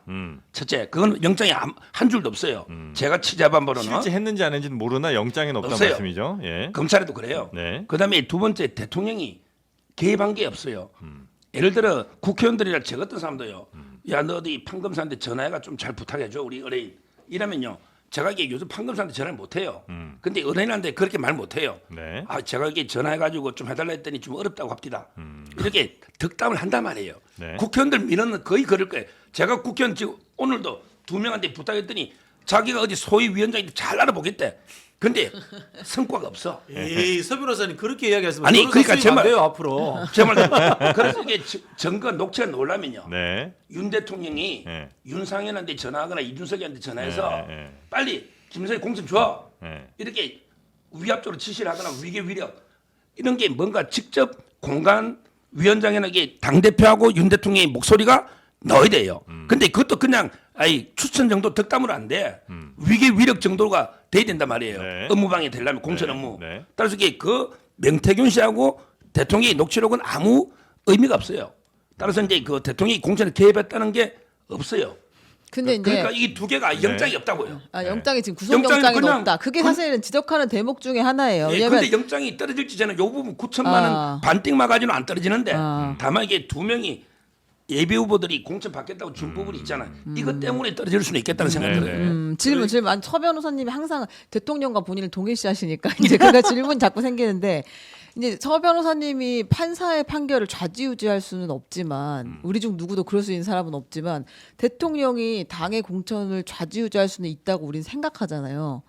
Speaker 4: 첫째, 그건 영장에 한 줄도 없어요. 제가 취재한 바로는
Speaker 3: 실제 했는지 안 했는지는 모르나 영장에는 없다는
Speaker 4: 없어요.
Speaker 3: 말씀이죠. 예.
Speaker 4: 검찰에도 그래요.
Speaker 3: 네.
Speaker 4: 그다음에 두 번째 대통령이 개입한 게 없어요. 예를 들어 국회의원들이나 저 같은 사람도요. 야, 너 어디 판검사한테 전화해가 좀 잘 부탁해줘 우리 의뢰인. 이러면요. 제가 이게 요즘 판검사한테 전화를 못 해요. 근데 의뢰인한테 그렇게 말 못 해요.
Speaker 3: 네.
Speaker 4: 아, 제가 이게 전화해가지고 좀 해달라 했더니 좀 어렵다고 합니다. 이렇게 덕담을 한단 말이에요.
Speaker 3: 네.
Speaker 4: 국회의원들 민원은 거의 그럴 거예요. 제가 국회의원 지금 오늘도 2명한테 부탁했더니 자기가 어디 소위 위원장인데 잘 알아보겠대. 근데 성과가 없어.
Speaker 5: 에이, 서 변호사님 그렇게 이야기하시면
Speaker 4: 아니,
Speaker 5: 변호사
Speaker 4: 그러니까
Speaker 5: 수입
Speaker 4: 제
Speaker 5: 안
Speaker 4: 말-
Speaker 5: 돼요 앞으로.
Speaker 4: 정말 그래서 이게 증거 녹취가 놀라면요.
Speaker 3: 네.
Speaker 4: 윤 대통령이
Speaker 3: 네.
Speaker 4: 윤상현한테 전화하거나 이준석이한테 전화해서
Speaker 3: 네, 네, 네.
Speaker 4: 빨리 김정일 공천 줘.
Speaker 3: 네.
Speaker 4: 이렇게 위압적으로 지시를 하거나 위계 위력 이런 게 뭔가 직접 공간 위원장에게 당 대표하고 윤 대통령의 목소리가 넣어야 돼요. 근데 그것도 그냥 추천 정도 덕담으로 안 돼. 위계 위력 정도가 돼야 된단 말이에요.
Speaker 3: 네.
Speaker 4: 업무방해 되려면 공천
Speaker 3: 네.
Speaker 4: 업무.
Speaker 3: 네.
Speaker 4: 따라서 이게 그 명태균 씨하고 대통령의 녹취록은 아무 의미가 없어요. 따라서 이제 그 대통령이 공천에 개입했다는 게 없어요.
Speaker 2: 근데 이제
Speaker 4: 그러니까 이 두 개가 영장이 없다고요.
Speaker 2: 영장이 지금
Speaker 4: 영장이
Speaker 2: 구속영장이
Speaker 4: 그냥
Speaker 2: 없다. 그게 사실은 지적하는 대목 중에 하나예요.
Speaker 4: 예,
Speaker 2: 왜냐면
Speaker 4: 근데 영장이 떨어질지 저는 요 부분 9천만
Speaker 2: 아.
Speaker 4: 원 반띵만 가지고는 안 떨어지는데
Speaker 2: 아.
Speaker 4: 다만 이게 두 명이 예비 후보들이 공천 받겠다고 준 부분이 있잖아요. 이것 때문에 떨어질 수는 있겠다는 생각이
Speaker 3: 네,
Speaker 4: 들어요.
Speaker 3: 네.
Speaker 2: 질문. 아니, 서 변호사님이 항상 대통령과 본인을 동일시하시니까 이제 그가 질문 자꾸 생기는데 이제 서 변호사님이 판사의 판결을 좌지우지할 수는 없지만 우리 중 누구도 그럴 수 있는 사람은 없지만 대통령이 당의 공천을 좌지우지할 수는 있다고 우리는 생각하잖아요.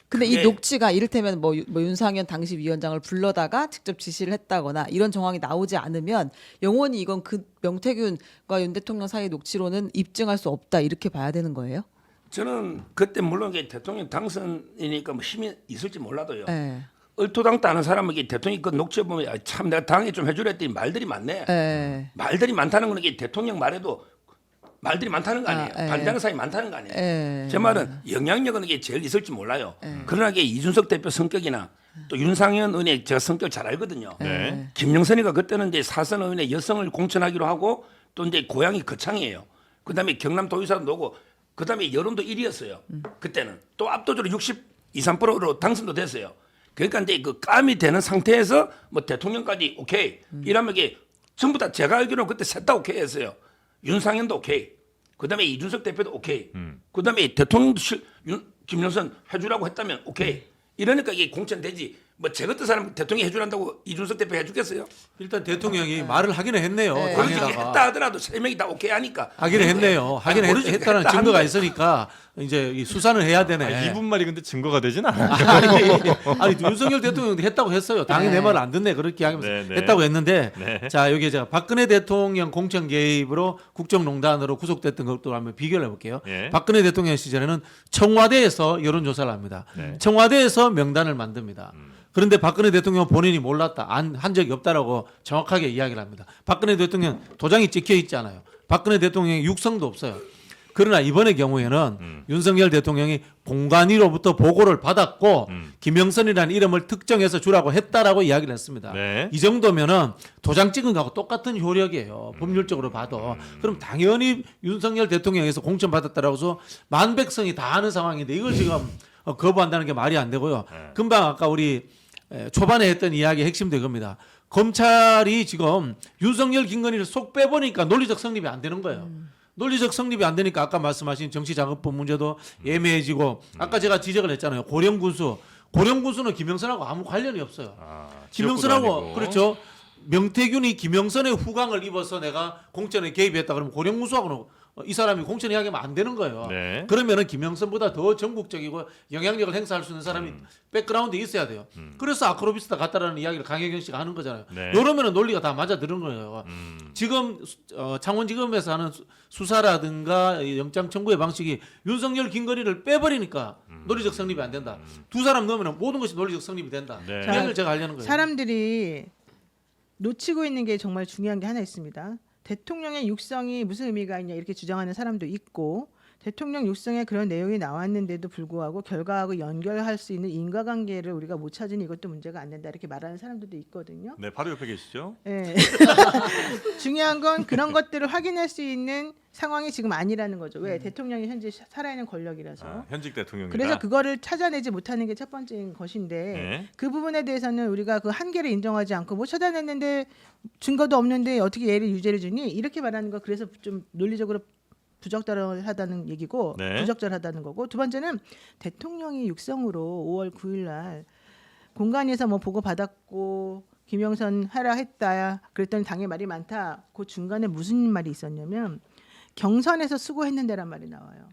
Speaker 2: 근데 이
Speaker 4: 그게-
Speaker 2: 녹취가 이를테면 뭐 윤상현 당시 위원장을 불러다가 직접 지시를 했다거나 이런 정황이 나오지 않으면 영원히 이건 그 명태균과 윤 대통령 사이 녹취로는 입증할 수 없다 이렇게 봐야 되는 거예요?
Speaker 4: 저는 그때 물론 이게 대통령 당선이니까 뭐 힘이 있을지 몰라도요.
Speaker 2: 네.
Speaker 4: 얼토당도 않은 사람에게 대통령이 그 녹취해 보면 아, 참 내가 당에 좀 해주려 했더니 말들이 많네.
Speaker 2: 네.
Speaker 4: 말들이 많다는 건 이게 대통령 말에도 말들이 많다는 거 아니에요.
Speaker 2: 아, 예.
Speaker 4: 반장 사이 많다는 거 아니에요.
Speaker 2: 예.
Speaker 4: 제 말은 영향력은 이게 제일 있을지 몰라요. 그러나 이게 이준석 대표 성격이나 또 윤상현 의원의 제가 성격을 잘 알거든요.
Speaker 3: 네.
Speaker 4: 김영선이가 그때는 이제 사선 의원의 여성을 공천하기로 하고 또 이제 고향이 거창이에요. 그다음에 경남 도의사도 오고 그다음에 여론도 1위였어요. 그때는 또 압도적으로 62, 3%로 당선도 됐어요. 그러니까 이제 그 감이 되는 상태에서 뭐 대통령까지 오케이 이러면 이게 전부 다 제가 알기로는 그때 셋 다 오케이 했어요. 윤상현도 오케이. 그다음에 이준석 대표도 오케이. 그다음에 대통령도 김영선 해주라고 했다면 오케이. 이러니까 이게 공천되지. 뭐 제 같은 사람 대통령이 해주란다고 이준석 대표 해주겠어요?
Speaker 5: 일단 대통령이 말을 하기는 했네요.
Speaker 2: 네.
Speaker 4: 그렇게 했다
Speaker 5: 당에다가
Speaker 4: 하더라도 세 명이 다 오케이 하니까.
Speaker 5: 하기는 했네요. 하기는
Speaker 4: 아니, 모르지.
Speaker 5: 했다는
Speaker 4: 했다
Speaker 5: 증거가
Speaker 4: 하는
Speaker 5: 있으니까 이제 이 수사는 해야 되네.
Speaker 3: 아, 이분 말이 근데 증거가 되진 않아요.
Speaker 5: 아니 윤석열 대통령도 했다고 했어요. 당이 내 말을 안 듣네 그렇게 하면서
Speaker 3: 네, 네.
Speaker 5: 했다고 했는데
Speaker 3: 네.
Speaker 5: 자 여기 제가 박근혜 대통령 공천 개입으로 국정농단으로 구속됐던 것도 한번 비교를 해볼게요.
Speaker 3: 예.
Speaker 5: 박근혜 대통령 시절에는 청와대에서 여론조사를 합니다.
Speaker 3: 네.
Speaker 5: 청와대에서 명단을 만듭니다. 그런데 박근혜 대통령 본인이 몰랐다, 한 적이 없다라고 정확하게 이야기를 합니다. 박근혜 대통령 도장이 찍혀 있잖아요. 박근혜 대통령의 육성도 없어요. 그러나 이번의 경우에는 윤석열 대통령이 공관위로부터 보고를 받았고 김영선이라는 이름을 특정해서 주라고 했다라고 이야기를 했습니다.
Speaker 3: 네.
Speaker 5: 이 정도면은 도장 찍은 거하고 똑같은 효력이에요. 법률적으로 봐도. 그럼 당연히 윤석열 대통령에서 공천 받았다라고 해서 만백성이 다 아는 상황인데 이걸 지금 거부한다는 게 말이 안 되고요. 금방 아까 우리 초반에 했던 이야기의 핵심도 이겁니다. 검찰이 지금 윤석열, 김건희를 쏙 빼보니까 논리적 성립이 안 되는 거예요. 논리적 성립이 안 되니까 아까 말씀하신 정치자금법 문제도 애매해지고 아까 제가 지적을 했잖아요. 고령군수는 김영선하고 아무 관련이 없어요. 김영선하고 그렇죠. 명태균이 김영선의 후광을 입어서 내가 공천에 개입했다 그러면 고령군수하고는 이 사람이 공천에 하면 안 되는 거예요.
Speaker 3: 네.
Speaker 5: 그러면은 김영선보다 더 전국적이고 영향력을 행사할 수 있는 사람이 백그라운드에 있어야 돼요. 그래서 아크로비스타 같다라는 이야기를 강혜경 씨가 하는 거잖아요.
Speaker 3: 네.
Speaker 5: 이러면은 논리가 다 맞아들은 거예요. 지금 창원지검에서 하는 수사라든가 영장 청구의 방식이 윤석열, 김건희를 빼버리니까 논리적 성립이 안 된다. 두 사람 넣으면 모든 것이 논리적 성립이 된다.
Speaker 3: 네.
Speaker 5: 이 이야기를 제가 하려는 거예요.
Speaker 1: 사람들이 놓치고 있는 게 정말 중요한 게 하나 있습니다. 대통령의 육성이 무슨 의미가 있냐 이렇게 주장하는 사람도 있고 대통령 육성에 그런 내용이 나왔는데도 불구하고 결과하고 연결할 수 있는 인과관계를 우리가 못 찾으니 이것도 문제가 안 된다 이렇게 말하는 사람들도 있거든요.
Speaker 3: 네, 바로 옆에 계시죠.
Speaker 1: 네. 중요한 건 그런 것들을 확인할 수 있는 상황이 지금 아니라는 거죠. 왜? 대통령이 현재 살아있는 권력이라서.
Speaker 3: 현직 대통령이다.
Speaker 1: 그래서 그거를 찾아내지 못하는 게 첫 번째인 것인데
Speaker 3: 네.
Speaker 1: 그 부분에 대해서는 우리가 그 한계를 인정하지 않고 뭐 찾아냈는데 증거도 없는데 어떻게 얘를 유죄를 주니 이렇게 말하는 거 그래서 좀 논리적으로 부적절하다는 얘기고
Speaker 3: 네.
Speaker 1: 부적절하다는 거고 두 번째는 대통령이 육성으로 5월 9일 날 공간에서 뭐 보고 받았고 김영선 하라 했다 그랬더니 당의 말이 많다 그 중간에 무슨 말이 있었냐면 경선에서 수고했는데란 말이 나와요.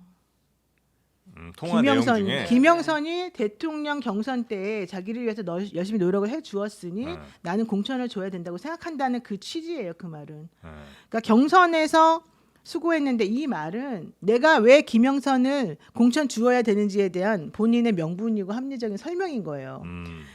Speaker 3: 통화 내용 중에
Speaker 1: 김영선이 대통령 경선 때 자기를 위해서 열심히 노력을 해 주었으니 나는 공천을 줘야 된다고 생각한다는 그 취지예요. 그 말은. 그러니까 경선에서 수고했는데 이 말은 내가 왜 김영선을 공천 주어야 되는지에 대한 본인의 명분이고 합리적인 설명인 거예요.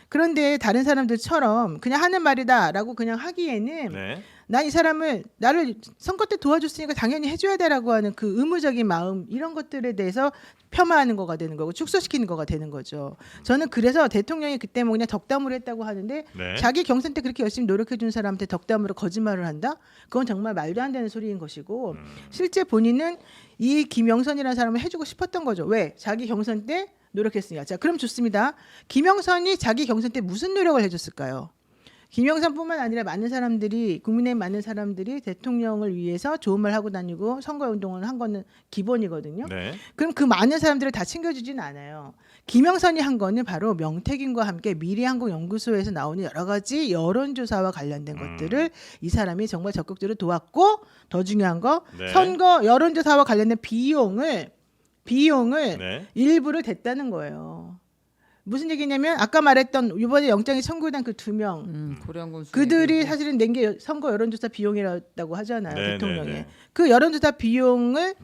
Speaker 1: 그런데 다른 사람들처럼 그냥 하는 말이다라고 그냥 하기에는
Speaker 3: 네.
Speaker 1: 난 이 사람을 나를 선거 때 도와줬으니까 당연히 해줘야 되라고 하는 그 의무적인 마음 이런 것들에 대해서 폄하하는 거가 되는 거고 축소시키는 거가 되는 거죠. 저는 그래서 대통령이 그때 뭐 그냥 덕담으로 했다고 하는데
Speaker 3: 네.
Speaker 1: 자기 경선 때 그렇게 열심히 노력해 준 사람한테 덕담으로 거짓말을 한다? 그건 정말 말도 안 되는 소리인 것이고 실제 본인은 이 김영선이라는 사람을 해주고 싶었던 거죠. 왜? 자기 경선 때 노력했으니까. 자, 그럼 좋습니다. 김영선이 자기 경선 때 무슨 노력을 해줬을까요? 김영선뿐만 아니라 많은 사람들이 국민의 많은 사람들이 대통령을 위해서 좋은 말 하고 다니고 선거운동을 한 거는 기본이거든요.
Speaker 3: 네.
Speaker 1: 그럼 그 많은 사람들을 다 챙겨주진 않아요. 김영선이 한 거는 바로 명태균과 함께 미래한국연구소에서 나오는 여러 가지 여론조사와 관련된 것들을 이 사람이 정말 적극적으로 도왔고 더 중요한 거
Speaker 3: 네.
Speaker 1: 선거 여론조사와 관련된 비용을
Speaker 3: 네.
Speaker 1: 일부를 댔다는 거예요. 무슨 얘기냐면 아까 말했던 이번에 영장이 청구된 그 2명
Speaker 2: 고령군수
Speaker 1: 그들이
Speaker 2: 얘기고.
Speaker 1: 사실은 낸 게 선거 여론조사 비용이라고 하잖아요.
Speaker 3: 네,
Speaker 1: 대통령이.
Speaker 3: 네, 네.
Speaker 1: 그 여론조사 비용을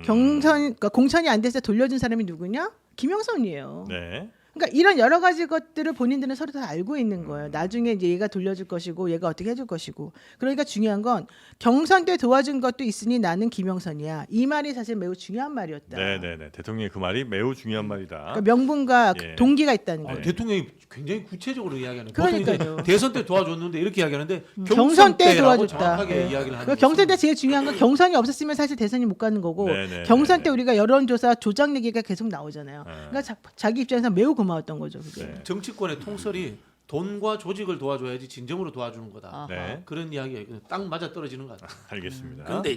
Speaker 1: 그러니까 공천이 안 돼서 돌려준 사람이 누구냐? 김영선이에요.
Speaker 3: 네.
Speaker 1: 그러니까 이런 여러 가지 것들을 본인들은 서로 다 알고 있는 거예요. 나중에 이제 얘가 돌려줄 것이고 얘가 어떻게 해줄 것이고. 그러니까 중요한 건 경선 때 도와준 것도 있으니 나는 김영선이야. 이 말이 사실 매우 중요한 말이었다.
Speaker 3: 네. 대통령의 그 말이 매우 중요한 말이다.
Speaker 1: 그러니까 명분과
Speaker 3: 예.
Speaker 1: 동기가 있다는 거예요.
Speaker 5: 대통령이 굉장히 구체적으로 이야기하는 거예요. 보통
Speaker 1: 그러니까요.
Speaker 5: 이제 대선 때 도와줬는데 이렇게 이야기하는데
Speaker 1: 경선 때
Speaker 5: 때라고
Speaker 1: 도와줬다.
Speaker 5: 정확하게
Speaker 1: 예.
Speaker 5: 이야기를 하는
Speaker 1: 그 경선 때
Speaker 5: 거죠.
Speaker 1: 제일 중요한 건 경선이 없었으면 사실 대선이 못 가는 거고
Speaker 3: 네,
Speaker 1: 경선 때 우리가 여론조사 조작 얘기가 계속 나오잖아요.
Speaker 3: 네.
Speaker 1: 그러니까 자기 입장에서 매우 고마웠던 거죠. 그게.
Speaker 3: 네.
Speaker 5: 정치권의 통설이 돈과 조직을 도와줘야지 진정으로 도와주는 거다.
Speaker 2: 아하.
Speaker 3: 네.
Speaker 5: 그런 이야기가 딱 맞아 떨어지는 것 같아요.
Speaker 3: 알겠습니다.
Speaker 4: 그런데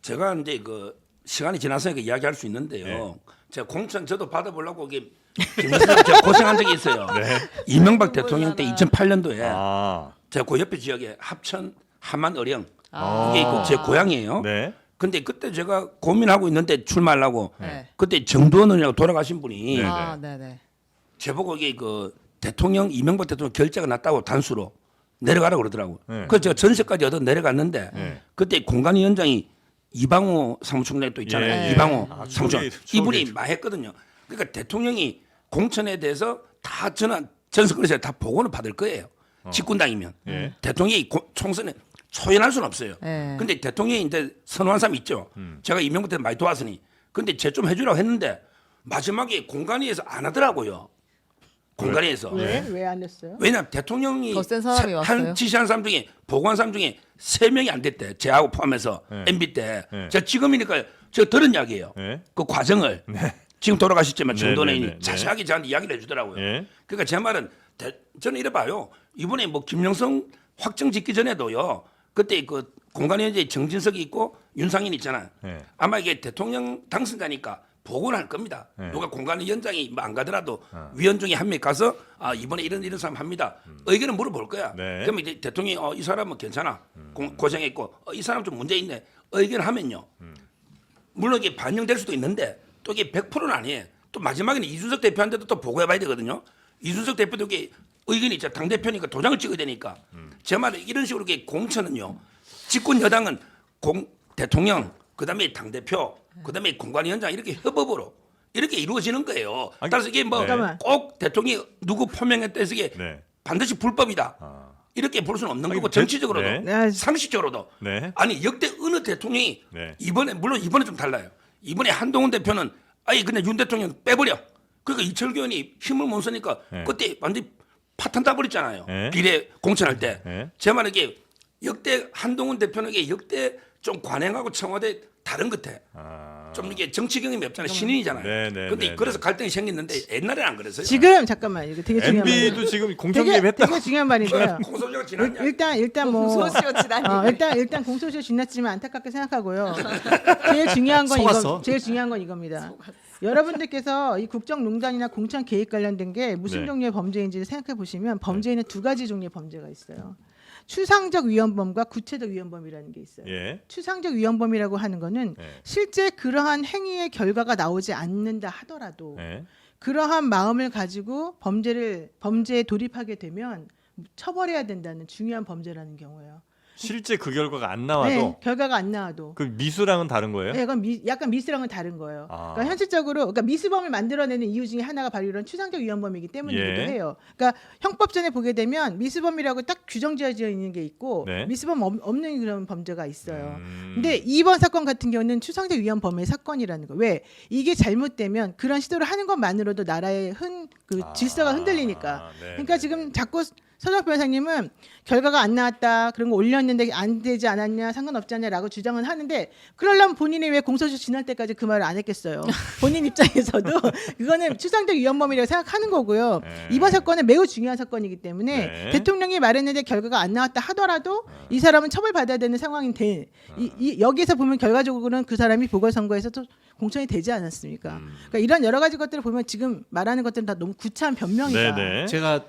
Speaker 4: 제가 이제 그 시간이 지나서니까 이야기할 수 있는데요.
Speaker 3: 네.
Speaker 4: 제가 공천 저도 받아보려고 이게 김영선 제가 고생한 적이 있어요. 이명박 대통령 때 2008년도에
Speaker 3: 아.
Speaker 4: 제가 그 옆에 지역에 합천 함안 어령
Speaker 2: 아.
Speaker 4: 이게 그 제 고향이에요.
Speaker 3: 네.
Speaker 4: 근데 그때 제가 고민하고 있는데 출마하려고
Speaker 2: 네.
Speaker 4: 그때 정두원 의원이라고 돌아가신 분이
Speaker 3: 네.
Speaker 2: 아, 네네.
Speaker 4: 제보고 이게 그 대통령 이명박 대통령 결재가 났다고 단수로 내려가라고 그러더라고.
Speaker 3: 네.
Speaker 4: 그래서 제가 전세까지 얻어 내려갔는데
Speaker 3: 네.
Speaker 4: 그때 공관위원장이 이방호 사무총장이 또 있잖아요.
Speaker 3: 예.
Speaker 4: 이방호
Speaker 3: 아,
Speaker 4: 사무총장
Speaker 3: 추억의
Speaker 4: 이분이
Speaker 3: 추억.
Speaker 4: 말했거든요. 그러니까 대통령이 공천에 대해서 다 전석거리에서 다 보고는 받을 거예요. 집권당이면
Speaker 3: 예.
Speaker 4: 대통령이 총선에 초연할 수는 없어요.
Speaker 2: 예.
Speaker 4: 근데 대통령이 이제 선호한 사람 있죠. 제가 이명박 때 많이 도왔으니. 근데 제 좀 해주라고 했는데 마지막에 공관위에서 안 하더라고요. 공관위에서.
Speaker 1: 왜 안 했어요?
Speaker 4: 왜냐면 대통령이
Speaker 2: 더센 사람이 왔어요?
Speaker 4: 한 지시한 사람 중에 보고한 사람 중에 3명이 안 됐대. 제하고 포함해서
Speaker 3: 네.
Speaker 4: MB 때.
Speaker 3: 네.
Speaker 4: 제가 지금이니까 제가 들은 이야기예요.
Speaker 3: 네.
Speaker 4: 그 과정을 지금 돌아가셨지만
Speaker 3: 네,
Speaker 4: 정도는
Speaker 3: 네, 네, 네.
Speaker 4: 자세하게 저한테 이야기를 해주더라고요.
Speaker 3: 예.
Speaker 4: 그러니까 제 말은 저는 이래 봐요. 이번에 뭐 김영성 확정 짓기 전에도요. 그때 그 공관위원장에 정진석이 있고 윤상인 있잖아요.
Speaker 3: 네.
Speaker 4: 아마 이게 대통령 당선자니까 보고를 할 겁니다.
Speaker 3: 네.
Speaker 4: 누가 공관위원장이 뭐 안 가더라도 위원 중에 한 명 가서 아 이번에 이런 사람 합니다. 의견을 물어볼 거야.
Speaker 3: 네.
Speaker 4: 그러면 이제 대통령이 이 사람은 괜찮아. 고생했고 이 사람 좀 문제 있네. 의견을 하면요. 물론 이게 반영될 수도 있는데 또 이게 100%는 아니에요. 또 마지막에는 이준석 대표한테도 또 보고해봐야 되거든요. 이준석 대표도 이게 의견이 있죠. 당 대표니까 도장을 찍어야 되니까. 제 말은 이런 식으로 이게 공천은요. 집권 여당은 대통령, 그다음에 당 대표, 그다음에 공관위원장 이렇게 협업으로 이렇게 이루어지는 거예요.
Speaker 3: 아니,
Speaker 4: 따라서 이게 뭐 꼭
Speaker 3: 네.
Speaker 4: 대통령이 누구 포명했다 해서 이게
Speaker 3: 네.
Speaker 4: 반드시 불법이다.
Speaker 3: 아.
Speaker 4: 이렇게 볼 수는 없는
Speaker 3: 아니,
Speaker 4: 거고 정치적으로도
Speaker 3: 네.
Speaker 4: 상식적으로도
Speaker 3: 네.
Speaker 4: 아니 역대 어느 대통령이
Speaker 3: 네.
Speaker 4: 이번에 물론 이번에 좀 달라요. 이번에 한동훈 대표는 아예 그냥 윤 대통령 빼버려. 그러니까 이철규 의원이 힘을 못 쓰니까
Speaker 3: 네.
Speaker 4: 그때 완전 파탄 따버렸잖아요.
Speaker 3: 네.
Speaker 4: 비례 공천할 때.
Speaker 3: 네.
Speaker 4: 제 말은 이게 역대 한동훈 대표에게 역대 좀 관행하고 청와대 다른 것 같아.
Speaker 3: 아.
Speaker 4: 좀 이게 정치 경험이 없잖아요. 신인이잖아요.
Speaker 3: 네, 네,
Speaker 4: 근데
Speaker 3: 네,
Speaker 4: 그래서
Speaker 3: 네.
Speaker 4: 갈등이 생겼는데 옛날에는 안 그랬어요.
Speaker 1: 지금 잠깐만 이거 되게 중요한
Speaker 3: MB도
Speaker 1: 말이에요.
Speaker 3: 지금 공천 개입했다.
Speaker 1: 되게 중요한 말인데요.
Speaker 4: 공소시효가 지났냐?
Speaker 1: 일단 뭐
Speaker 2: 소시오 지난
Speaker 1: 일단 공소시효 지났지만 안타깝게 생각하고요. 제일 중요한 건 이겁니다. 여러분들께서 이 국정농단이나 공천 개입 관련된 게 무슨
Speaker 3: 네.
Speaker 1: 종류의 범죄인지 생각해 보시면 범죄에는 두 가지 종류의 범죄가 있어요. 추상적 위헌범과 구체적 위헌범이라는 게 있어요.
Speaker 3: 예.
Speaker 1: 추상적 위헌범이라고 하는 거는
Speaker 3: 네.
Speaker 1: 실제 그러한 행위의 결과가 나오지 않는다 하더라도
Speaker 3: 네.
Speaker 1: 그러한 마음을 가지고 범죄에 돌입하게 되면 처벌해야 된다는 중요한 범죄라는 경우예요.
Speaker 3: 실제 그 결과가 안 나와도
Speaker 1: 네, 결과가 안 나와도.
Speaker 3: 그 미수랑은 다른 거예요?
Speaker 1: 네, 그건 약간 미스랑은 다른 거예요.
Speaker 3: 아.
Speaker 1: 그러니까 현실적으로 그러니까 미수범을 만들어내는 이유 중에 하나가 바로 이런 추상적 위헌범이기 때문이기도
Speaker 3: 예.
Speaker 1: 해요. 그러니까 형법전에 보게 되면 미수범이라고 딱 규정지어져 있는 게 있고
Speaker 3: 네.
Speaker 1: 미수범 없는 그런 범죄가 있어요.
Speaker 3: 음.
Speaker 1: 근데 이번 사건 같은 경우는 추상적 위헌범의 사건이라는 거. 왜? 이게 잘못되면 그런 시도를 하는 것만으로도 나라의 질서가 흔들리니까.
Speaker 3: 네,
Speaker 1: 그러니까
Speaker 3: 네.
Speaker 1: 지금 자꾸 서정학 변호사님은 결과가 안 나왔다 그런 거 올렸는데 안 되지 않았냐 상관없지 않냐라고 주장은 하는데 그러려면 본인이 왜 공소시효 지날 때까지 그 말을 안 했겠어요. 본인 입장에서도 그거는 추상적 위헌범이라고 생각하는 거고요.
Speaker 3: 네.
Speaker 1: 이번 사건은 매우 중요한 사건이기 때문에
Speaker 3: 네.
Speaker 1: 대통령이 말했는데 결과가 안 나왔다 하더라도 이 사람은 처벌받아야 되는 상황인데 여기에서 보면 결과적으로는 그 사람이 보궐선거에서 또 공천이 되지 않았습니까? 그러니까 이런 여러 가지 것들을 보면 지금 말하는 것들은 다 너무 구차한 변명이다.
Speaker 3: 네네.
Speaker 5: 제가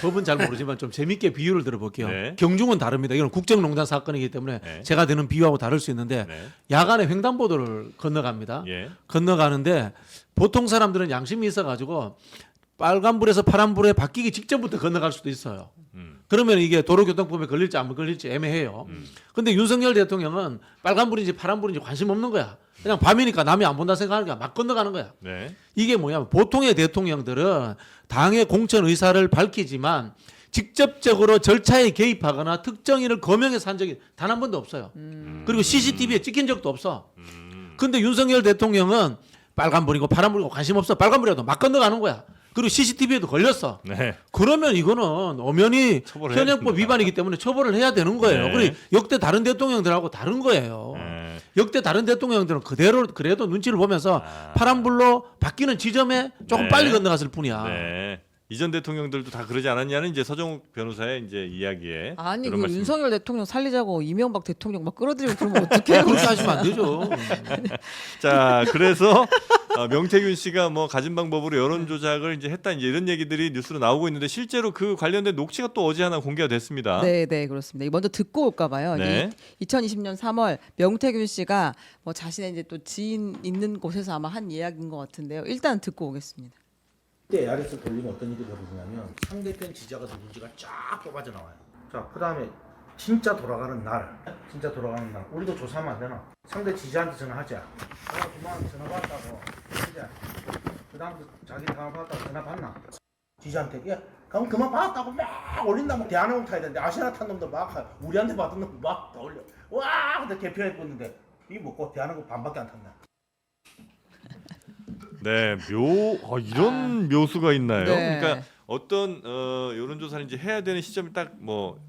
Speaker 5: 법은 잘 모르지만 좀 재밌게 비유를 들어볼게요.
Speaker 3: 네.
Speaker 5: 경중은 다릅니다. 이건 국정농단 사건이기 때문에
Speaker 3: 네.
Speaker 5: 제가 드는 비유하고 다를 수 있는데
Speaker 3: 네.
Speaker 5: 야간에 횡단보도를 건너갑니다.
Speaker 3: 예.
Speaker 5: 건너가는데 보통 사람들은 양심이 있어가지고 빨간불에서 파란불에 바뀌기 직전부터 건너갈 수도 있어요. 그러면 이게 도로교통법에 걸릴지 안 걸릴지 애매해요. 근데 윤석열 대통령은 빨간불인지 파란불인지 관심 없는 거야. 그냥 밤이니까 남이 안 본다 생각하는 거야. 막 건너가는 거야.
Speaker 3: 네.
Speaker 5: 이게 뭐냐면 보통의 대통령들은 당의 공천 의사를 밝히지만 직접적으로 절차에 개입하거나 특정인을 거명해서 한 적이 단 한 번도 없어요. 그리고 CCTV에 찍힌 적도 없어. 근데 윤석열 대통령은 빨간불이고 파란불이고 관심 없어. 빨간불이라도 막 건너가는 거야. 그리고 CCTV에도 걸렸어.
Speaker 3: 네.
Speaker 5: 그러면 이거는 엄연히
Speaker 3: 처벌해야
Speaker 5: 현행법
Speaker 3: 됩니다.
Speaker 5: 위반이기 때문에 처벌을 해야 되는 거예요.
Speaker 3: 네.
Speaker 5: 그리고 역대 다른 대통령들하고 다른 거예요.
Speaker 3: 네.
Speaker 5: 역대 다른 대통령들은 그래도 눈치를 보면서 파란불로 바뀌는 지점에 조금
Speaker 3: 네.
Speaker 5: 빨리 건너갔을 뿐이야.
Speaker 3: 네. 이전 대통령들도 다 그러지 않았냐는 이제 서정욱 변호사의 이제 이야기에
Speaker 2: 아니
Speaker 3: 그런
Speaker 2: 그
Speaker 3: 말씀.
Speaker 2: 윤석열 대통령 살리자고 이명박 대통령 막 끌어들이고 그러면 어떡해요?
Speaker 5: 그렇게 하시면 안 되죠.
Speaker 3: 자, 그래서 명태균 씨가 뭐 가진 방법으로 여론 조작을 이제 했다 이제 이런 얘기들이 뉴스로 나오고 있는데 실제로 그 관련된 녹취가 또 어제 하나 공개가 됐습니다.
Speaker 2: 네, 그렇습니다. 먼저 듣고 올까 봐요.
Speaker 3: 네.
Speaker 2: 2020년 3월 명태균 씨가 뭐 자신의 이제 또 지인 있는 곳에서 아마 한 이야기인 것 같은데요. 일단 듣고 오겠습니다.
Speaker 6: 그때 ARS 돌리면 어떤 일이 벌어지냐면 상대편 지자가 누군지가 쫙 뽑아져 나와요. 자, 그 다음에 진짜 돌아가는 날, 우리도 조사하면 안 되나? 상대 지자한테 전화하자. 그만 전화 받았다고. 하자. 그 다음 자기 전화 받았다고 전화 받나? 지자한테 야, 그럼 그만 받았다고 막 올린다. 뭐 대한항공 타야 되는데 아시아나 탄 놈도 막 우리한테 받은 놈 막 다 올려. 와, 근데 개편해 봤는데 이게 뭐고 대한항공 반밖에 안 탔나?
Speaker 3: 네, 이런 묘수가 있나요?
Speaker 2: 네.
Speaker 3: 그러니까 어떤 여론조사를 이제 해야 되는 시점이 딱 뭐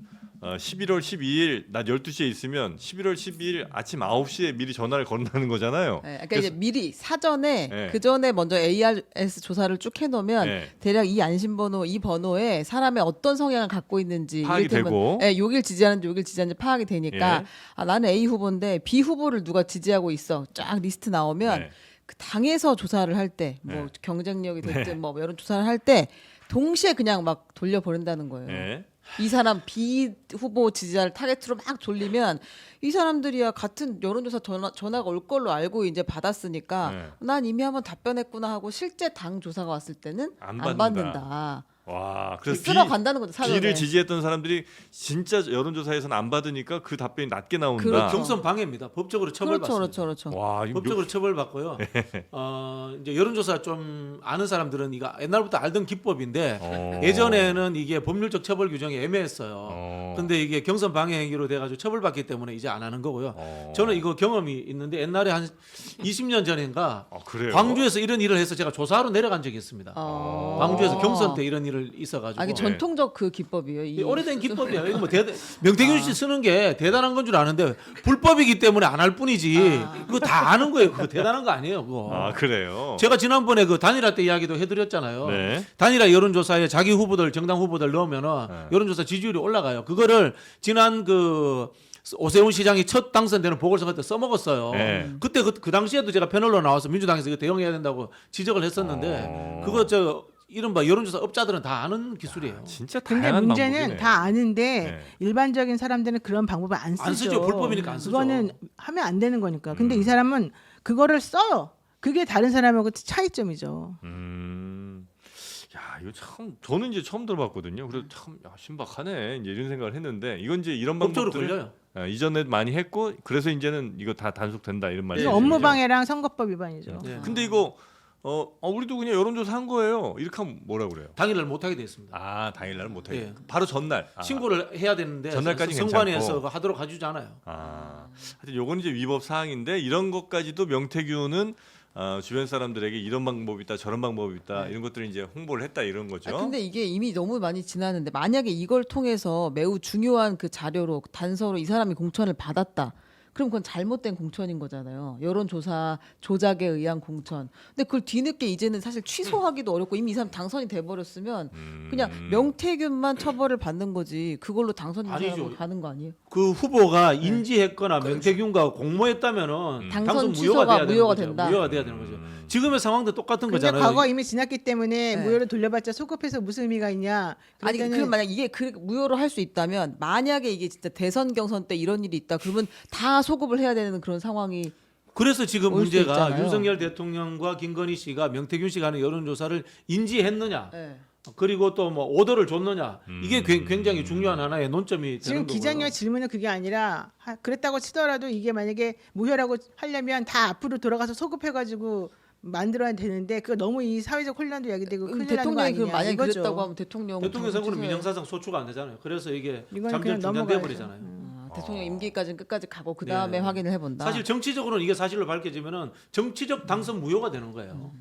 Speaker 3: 11월 12일 낮 12시에 있으면 11월 12일 아침 9시에 미리 전화를 건다는 거잖아요.
Speaker 2: 네, 그러니까 이제 미리 사전에
Speaker 3: 네.
Speaker 2: 그 전에 먼저 ARS 조사를 쭉 해놓으면
Speaker 3: 네.
Speaker 2: 대략 이 안심번호 이 번호에 사람의 어떤 성향을 갖고 있는지
Speaker 3: 파악이
Speaker 2: 이를테면,
Speaker 3: 되고.
Speaker 2: 예, 요길 지지하는지 요길 지지하는지 파악이 되니까
Speaker 3: 예.
Speaker 2: 아, 나는 A 후보인데 B 후보를 누가 지지하고 있어 쫙 리스트 나오면
Speaker 3: 네.
Speaker 2: 그 당에서 조사를 할 때 뭐
Speaker 3: 네.
Speaker 2: 경쟁력이 됐든 뭐 여론 조사를 할 때 동시에 그냥 막 돌려보낸다는 거예요.
Speaker 3: 예.
Speaker 2: 이 사람 B 후보 지지자를 타겟으로 막 돌리면 이 사람들이야 같은 여론조사 전화가 올 걸로 알고 이제 받았으니까
Speaker 3: 네.
Speaker 2: 난 이미 한번 답변했구나 하고 실제 당 조사가 왔을 때는
Speaker 3: 안
Speaker 2: 안
Speaker 3: 받는다.
Speaker 2: 받는다.
Speaker 3: 와, 그래서
Speaker 2: 쓸어간다는 거죠. 사전에.
Speaker 3: B를 지지했던 사람들이 진짜 여론조사에서는 안 받으니까 그 답변이 낮게 나온다.
Speaker 2: 그렇죠.
Speaker 5: 경선 방해입니다. 법적으로 처벌받습니다.
Speaker 2: 그렇죠.
Speaker 3: 와, 이거
Speaker 5: 법적으로 처벌받고요. 이제 여론조사 좀 아는 사람들은 이거 옛날부터 알던 기법인데 예전에는 이게 법률적 처벌 규정이 애매했어요. 근데 이게 경선 방해 행위로 돼가지고 처벌받기 때문에 이제 안 하는 거고요. 저는 이거 경험이 있는데 옛날에 한 20년 전인가
Speaker 3: 그래요?
Speaker 5: 광주에서 이런 일을 해서 제가 조사하러 내려간 적이 있습니다. 광주에서 경선 때 이런 일을 있어가지고.
Speaker 2: 아, 이게 전통적 그 기법이에요. 이
Speaker 5: 오래된 기법이에요. 이거 뭐 명태균 씨 쓰는 게 대단한 건 줄 아는데 불법이기 때문에 안 할 뿐이지. 그거 다 아는 거예요. 그거 대단한 거 아니에요. 그거.
Speaker 3: 아, 그래요.
Speaker 5: 제가 지난번에 그 단일화 때 이야기도 해드렸잖아요.
Speaker 3: 네.
Speaker 5: 단일화 여론조사에 자기 후보들 정당 후보들 넣으면은 여론조사 지지율이 올라가요. 그거를 지난 그 오세훈 시장이 첫 당선되는 보궐선거 때 써먹었어요.
Speaker 3: 네.
Speaker 5: 그때 그 당시에도 제가 패널로 나와서 민주당에서 이거 대응해야 된다고 지적을 했었는데 그거 이른바 여론조사 업자들은 다 아는 기술이에요.
Speaker 3: 진짜
Speaker 1: 근데
Speaker 3: 다양한
Speaker 1: 문제는
Speaker 3: 방법이네.
Speaker 1: 다 아는데
Speaker 3: 네.
Speaker 1: 일반적인 사람들은 그런 방법을 안 쓰죠.
Speaker 5: 안 쓰죠. 불법이니까 안 쓰죠.
Speaker 1: 그거는 하면 안 되는 거니까. 근데 이 사람은 그거를 써요. 그게 다른 사람하고 차이점이죠.
Speaker 3: 야, 이거 참 저는 이제 처음 들어봤거든요. 그래서 참 신박하네. 이제 이런 생각을 했는데 이건 이제 이런
Speaker 5: 법적으로
Speaker 3: 방법들을
Speaker 5: 걸려요.
Speaker 3: 이전에 많이 했고 그래서 이제는 이거 다 단속된다 이런
Speaker 1: 이거
Speaker 3: 말이죠.
Speaker 1: 업무 방해랑 선거법 위반이죠.
Speaker 5: 네.
Speaker 3: 근데 이거 우리도 그냥 여론조사 한 거예요. 이렇게 하면 뭐라 그래요?
Speaker 5: 당일날 못하게 돼 있습니다.
Speaker 3: 아, 당일날은 못하게.
Speaker 5: 예.
Speaker 3: 바로 전날.
Speaker 5: 신고를 해야 되는데
Speaker 3: 전날까지는
Speaker 5: 선관위에서
Speaker 3: 괜찮고.
Speaker 5: 그거 하도록 해주잖아요.
Speaker 3: 하여튼 요건 이제 위법 사항인데 이런 것까지도 명태균은 주변 사람들에게 이런 방법이 있다, 저런 방법이 있다 이런 것들을 이제 홍보를 했다 이런 거죠.
Speaker 2: 아, 근데 이게 이미 너무 많이 지났는데 만약에 이걸 통해서 매우 중요한 그 자료로 단서로 이 사람이 공천을 받았다. 그럼 그건 잘못된 공천인 거잖아요. 여론조사 조작에 의한 공천. 근데 그걸 뒤늦게 이제는 사실 취소하기도 어렵고 이미 이 사람 당선이 돼버렸으면 그냥 명태균만 처벌을 받는 거지. 그걸로 당선인
Speaker 5: 아니죠.
Speaker 2: 사람은 가는 거 아니에요?
Speaker 5: 그 후보가 인지했거나 명태균과 공모했다면은
Speaker 2: 당선
Speaker 5: 당선
Speaker 2: 취소가
Speaker 5: 무효가 돼야 되는
Speaker 2: 무효가
Speaker 5: 거죠.
Speaker 2: 된다.
Speaker 5: 무효가 돼야 되는 거죠. 지금의 상황도 똑같은
Speaker 1: 근데
Speaker 5: 거잖아요.
Speaker 1: 과거 이미 지났기 때문에
Speaker 2: 네.
Speaker 1: 무효를 돌려봤자 소급해서 무슨 의미가 있냐.
Speaker 2: 아니
Speaker 1: 그러니까는
Speaker 2: 그럼 만약 이게 무효로 할 수 있다면 만약에 이게 진짜 대선 경선 때 이런 일이 있다 그러면 다 소급을 해야 되는 그런 상황이
Speaker 5: 그래서 지금
Speaker 2: 올 수
Speaker 5: 문제가
Speaker 2: 있잖아요.
Speaker 5: 윤석열 대통령과 김건희 씨가 명태균 씨가 하는 여론조사를 인지했느냐,
Speaker 2: 네.
Speaker 5: 그리고 또 뭐 오더를 줬느냐, 이게 굉장히 중요한 하나의 논점이
Speaker 1: 지금
Speaker 5: 되는 거고요.
Speaker 1: 기자님의 질문은 그게 아니라 그랬다고 치더라도 이게 만약에 무효라고 하려면 다 앞으로 돌아가서 소급해가지고 만들어야 되는데 그거 너무 이 사회적 혼란도 야기되고 큰일 나는 거
Speaker 2: 대통령이 그
Speaker 1: 아니냐
Speaker 2: 만약에
Speaker 1: 이거죠.
Speaker 2: 그랬다고 하면 대통령
Speaker 5: 선거는
Speaker 2: 취소해.
Speaker 5: 민형사상 소추가 안 되잖아요. 그래서 이게
Speaker 1: 이건
Speaker 5: 잠정
Speaker 1: 그냥
Speaker 5: 중단돼
Speaker 1: 넘어가야죠.
Speaker 5: 버리잖아요.
Speaker 2: 대통령 임기까지는 끝까지 가고 그 다음에
Speaker 5: 네.
Speaker 2: 확인을 해본다.
Speaker 5: 사실 정치적으로는 이게 사실로 밝혀지면은 정치적 당선 무효가 되는 거예요.